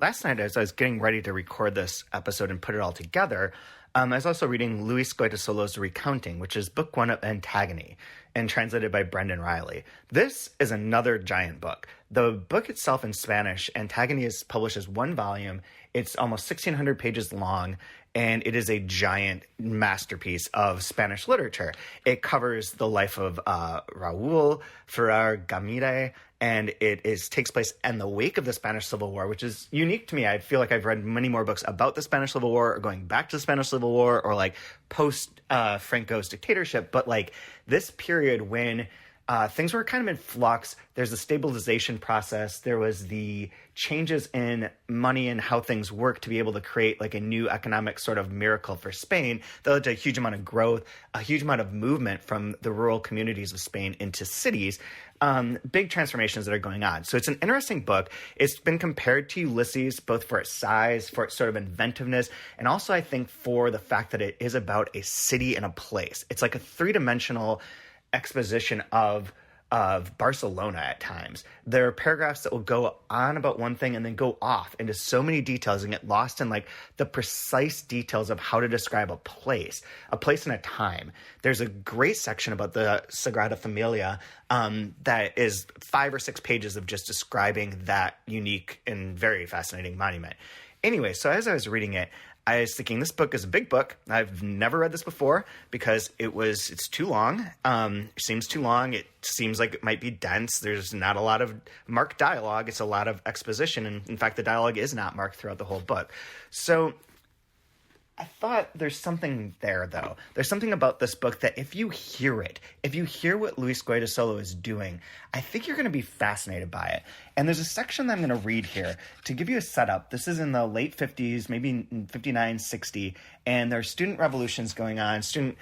Last night, as I was getting ready to record this episode and put it all together, I was also reading Luis Goitasolo's Recounting, which is book 1 of Antagony, and translated by Brendan Riley. This is another giant book. The book itself in Spanish, Antagony, is published as 1 volume. It's almost 1,600 pages long, and it is a giant masterpiece of Spanish literature. It covers the life of Raúl Ferrer Gamire, and it takes place in the wake of the Spanish Civil War, which is unique to me. I feel like I've read many more books about the Spanish Civil War, or going back to the Spanish Civil War, or like post Franco's dictatorship. But like this period when things were kind of in flux, there's a stabilization process. There was the changes in money and how things work to be able to create like a new economic sort of miracle for Spain. That led to a huge amount of growth, a huge amount of movement from the rural communities of Spain into cities. Big transformations that are going on. So it's an interesting book. It's been compared to Ulysses, both for its size, for its sort of inventiveness, and also I think for the fact that it is about a city and a place. It's like a 3-dimensional exposition of of Barcelona at times. There are paragraphs that will go on about one thing and then go off into so many details and get lost in like the precise details of how to describe a place and a time. There's a great section about the Sagrada Familia that is 5 or 6 pages of just describing that unique and very fascinating monument. Anyway, so as I was reading it, I was thinking this book is a big book. I've never read this before because it's too long. It seems too long. It seems like it might be dense. There's not a lot of marked dialogue. It's a lot of exposition. And in fact, the dialogue is not marked throughout the whole book. So I thought there's something there, though. There's something about this book that if you hear what Luis Guidasolo is doing, I think you're going to be fascinated by it. And there's a section that I'm going to read here to give you a setup. This is in the late 50s, maybe in 59, 60, and there are student revolutions going on, student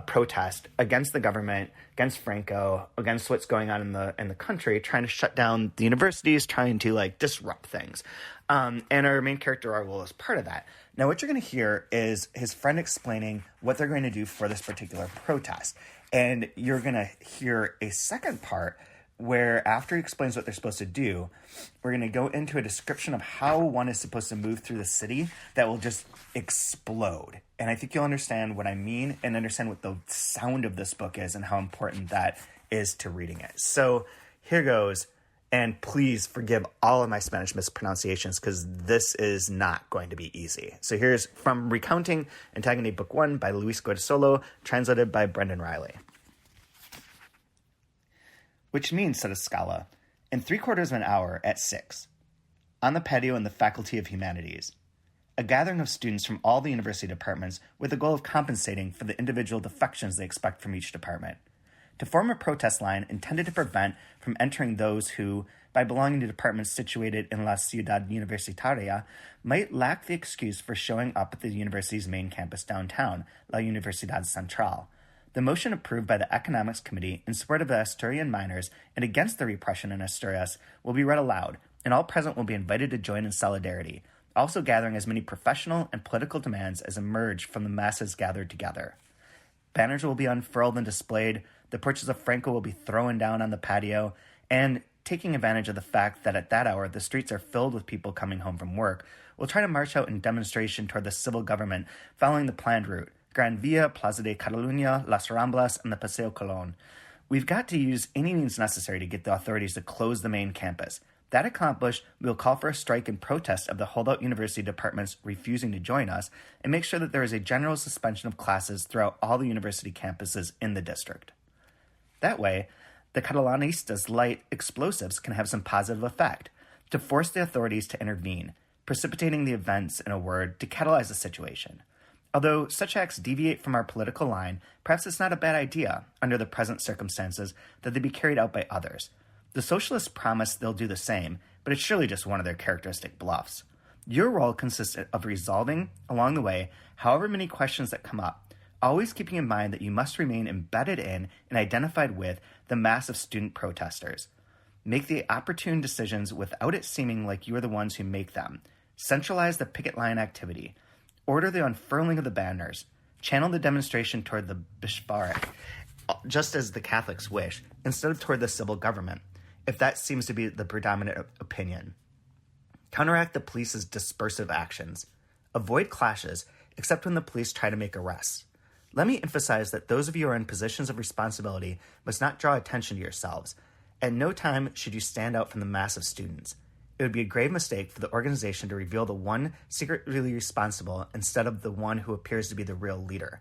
protest against the government, against Franco, against what's going on in the country, trying to shut down the universities, trying to like disrupt things. And our main character, Raul, is part of that. Now, what you're going to hear is his friend explaining what they're going to do for this particular protest. And you're going to hear a second part where after he explains what they're supposed to do, we're going to go into a description of how one is supposed to move through the city that will just explode. And I think you'll understand what I mean and understand what the sound of this book is and how important that is to reading it. So here goes. And please forgive all of my Spanish mispronunciations because this is not going to be easy. So here's from Recounting Antagony Book 1 by Luis Guidasolo, translated by Brendan Riley. Which means, said Escala, in 3/4 of an hour at 6, on the patio in the Faculty of Humanities, a gathering of students from all the university departments with the goal of compensating for the individual defections they expect from each department. To form a protest line intended to prevent from entering those who, by belonging to departments situated in La Ciudad Universitaria, might lack the excuse for showing up at the university's main campus downtown, La Universidad Central. The motion approved by the Economics Committee in support of the Asturian miners and against the repression in Asturias will be read aloud, and all present will be invited to join in solidarity, also gathering as many professional and political demands as emerge from the masses gathered together. Banners will be unfurled and displayed, the portraits of Franco will be thrown down on the patio, and, taking advantage of the fact that at that hour the streets are filled with people coming home from work, we'll try to march out in demonstration toward the civil government following the planned route, Gran Via, Plaza de Catalunya, Las Ramblas, and the Paseo Colón. We've got to use any means necessary to get the authorities to close the main campus. That accomplished, we will call for a strike in protest of the holdout university departments refusing to join us and make sure that there is a general suspension of classes throughout all the university campuses in the district. That way, the Catalanistas' light explosives can have some positive effect to force the authorities to intervene, precipitating the events, in a word, to catalyze the situation. Although such acts deviate from our political line, perhaps it's not a bad idea, under the present circumstances, that they be carried out by others. The socialists promise they'll do the same, but it's surely just one of their characteristic bluffs. Your role consists of resolving, along the way, however many questions that come up, always keeping in mind that you must remain embedded in and identified with the mass of student protesters. Make the opportune decisions without it seeming like you are the ones who make them. Centralize the picket line activity. Order the unfurling of the banners. Channel the demonstration toward the Bishvarik, just as the Catholics wish, instead of toward the civil government, if that seems to be the predominant opinion. Counteract the police's dispersive actions. Avoid clashes, except when the police try to make arrests. Let me emphasize that those of you who are in positions of responsibility must not draw attention to yourselves. At no time should you stand out from the mass of students. It would be a grave mistake for the organization to reveal the one secretly responsible instead of the one who appears to be the real leader.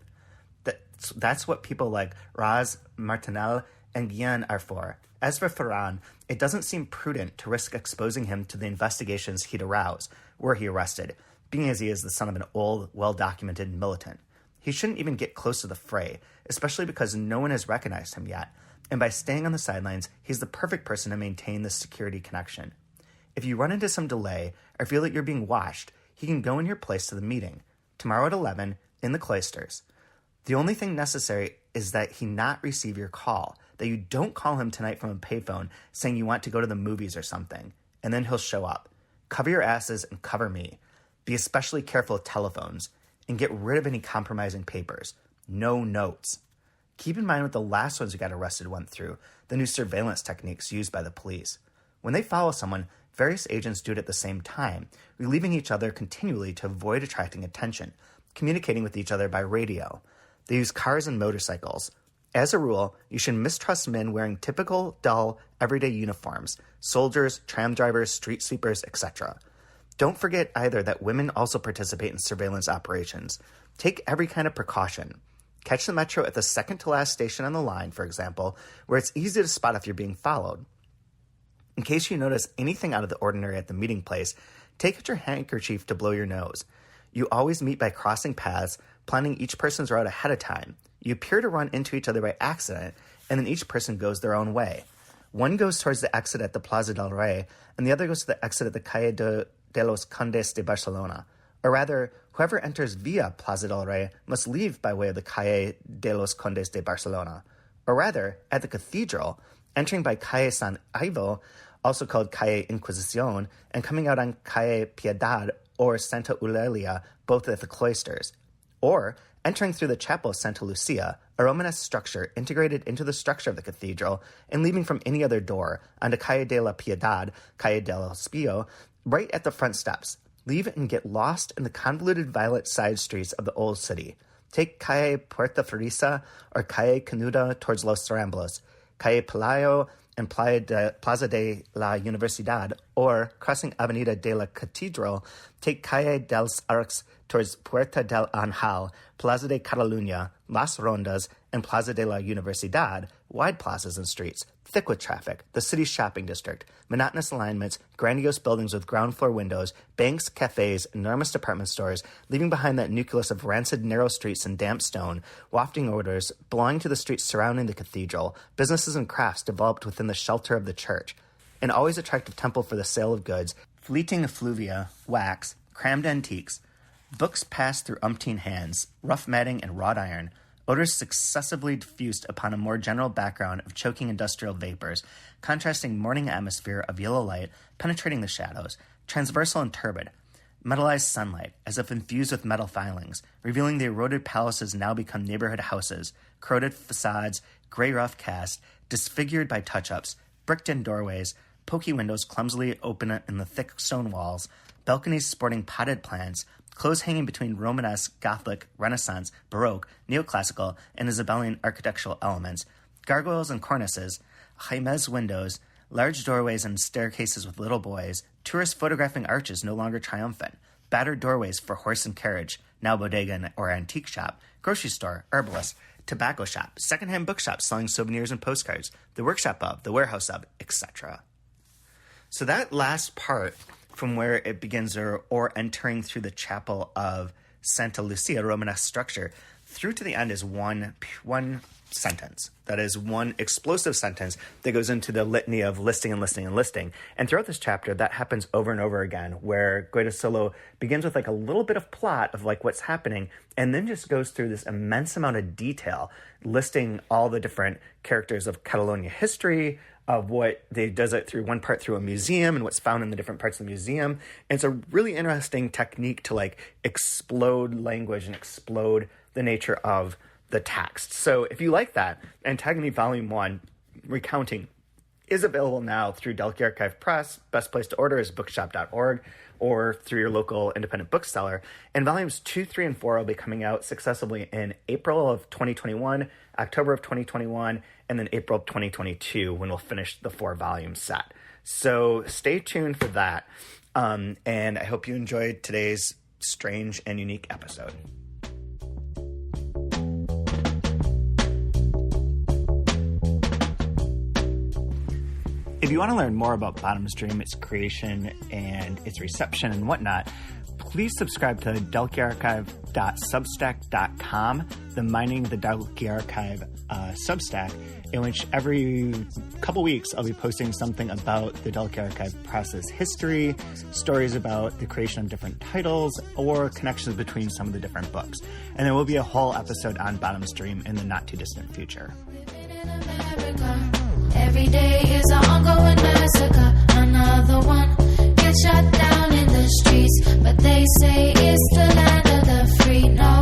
That's what people like Raz, Martinel, and Guillen are for. As for Ferran, it doesn't seem prudent to risk exposing him to the investigations he'd arouse, were he arrested, being as he is the son of an old, well-documented militant. He shouldn't even get close to the fray, especially because no one has recognized him yet, and by staying on the sidelines, he's the perfect person to maintain this security connection. If you run into some delay or feel that you're being watched, he can go in your place to the meeting, tomorrow at 11, in the cloisters. The only thing necessary is that he not receive your call, that you don't call him tonight from a payphone saying you want to go to the movies or something, and then he'll show up. Cover your asses and cover me. Be especially careful of telephones, and get rid of any compromising papers. No notes. Keep in mind what the last ones who got arrested went through, the new surveillance techniques used by the police. When they follow someone, various agents do it at the same time, relieving each other continually to avoid attracting attention, communicating with each other by radio. They use cars and motorcycles. As a rule, you should mistrust men wearing typical, dull, everyday uniforms, soldiers, tram drivers, street sweepers, etc. Don't forget either that women also participate in surveillance operations. Take every kind of precaution. Catch the metro at the second-to-last station on the line, for example, where it's easy to spot if you're being followed. In case you notice anything out of the ordinary at the meeting place, take out your handkerchief to blow your nose. You always meet by crossing paths, planning each person's route ahead of time. You appear to run into each other by accident, and then each person goes their own way. One goes towards the exit at the Plaza del Rey, and the other goes to the exit at the Calle de los Condes de Barcelona. Or rather, whoever enters via Plaza del Rey must leave by way of the Calle de los Condes de Barcelona. Or rather, at the cathedral, entering by Calle San Ivo, also called Calle Inquisición, and coming out on Calle Piedad or Santa Eulalia, both at the cloisters. Or entering through the chapel of Santa Lucia, a Romanesque structure integrated into the structure of the cathedral, and leaving from any other door onto Calle de la Piedad, Calle del Espio, right at the front steps. Leave and get lost in the convoluted violet side streets of the old city. Take Calle Puerta Frisa or Calle Canuda towards Los Ramblas, Calle Pelayo and Plaza de la Universidad, or crossing Avenida de la Catedral, take Calle dels Arcs towards Puerta del Anjal, Plaza de Catalunya, Las Rondas, and Plaza de la Universidad, wide plazas and streets, thick with traffic, the city's shopping district, monotonous alignments, grandiose buildings with ground floor windows, banks, cafes, enormous department stores, leaving behind that nucleus of rancid narrow streets and damp stone, wafting odors belonging to the streets surrounding the cathedral, businesses and crafts developed within the shelter of the church, an always attractive temple for the sale of goods, fleeting effluvia, wax, crammed antiques, books passed through umpteen hands, rough matting and wrought iron, odors successively diffused upon a more general background of choking industrial vapors, contrasting morning atmosphere of yellow light penetrating the shadows, transversal and turbid, metallized sunlight, as if infused with metal filings, revealing the eroded palaces now become neighborhood houses, corroded facades, gray rough cast, disfigured by touch-ups, bricked-in doorways, poky windows clumsily open in the thick stone walls, balconies sporting potted plants, clothes hanging between Romanesque, Gothic, Renaissance, Baroque, Neoclassical, and Isabellian architectural elements, gargoyles and cornices, Jaimez windows, large doorways and staircases with little boys, tourists photographing arches no longer triumphant, battered doorways for horse and carriage, now bodega or antique shop, grocery store, herbalist, tobacco shop, secondhand bookshop selling souvenirs and postcards, the workshop of, the warehouse of, etc. So that last part from where it begins or entering through the chapel of Santa Lucia, Romanesque structure, through to the end is one sentence. That is one explosive sentence that goes into the litany of listing and listing and listing. And throughout this chapter, that happens over and over again, where Guido Solo begins with like a little bit of plot of like what's happening, and then just goes through this immense amount of detail, listing all the different characters of Catalonia history, of what they does it through one part through a museum and what's found in the different parts of the museum. And it's a really interesting technique to like explode language and explode the nature of the text. So if you like that, Antagony Volume 1, Recounting, is available now through Delkey Archive Press. Best place to order is bookshop.org or through your local independent bookseller. And Volumes 2, 3, and 4 will be coming out successively in April of 2021, October of 2021, and then April of 2022 when we'll finish the 4-volume set. So stay tuned for that. And I hope you enjoyed today's strange and unique episode. If you want to learn more about Bottom's Dream, its creation, and its reception and whatnot, please subscribe to delkeyarchive.substack.com, the Mining the Delkey Archive Substack, in which every couple weeks I'll be posting something about the Delkey Archive process history, stories about the creation of different titles, or connections between some of the different books. And there will be a whole episode on Bottom's Dream in the not-too-distant future. Every day is an ongoing massacre. Another one gets shot down in the streets, but they say it's the land of the free. No,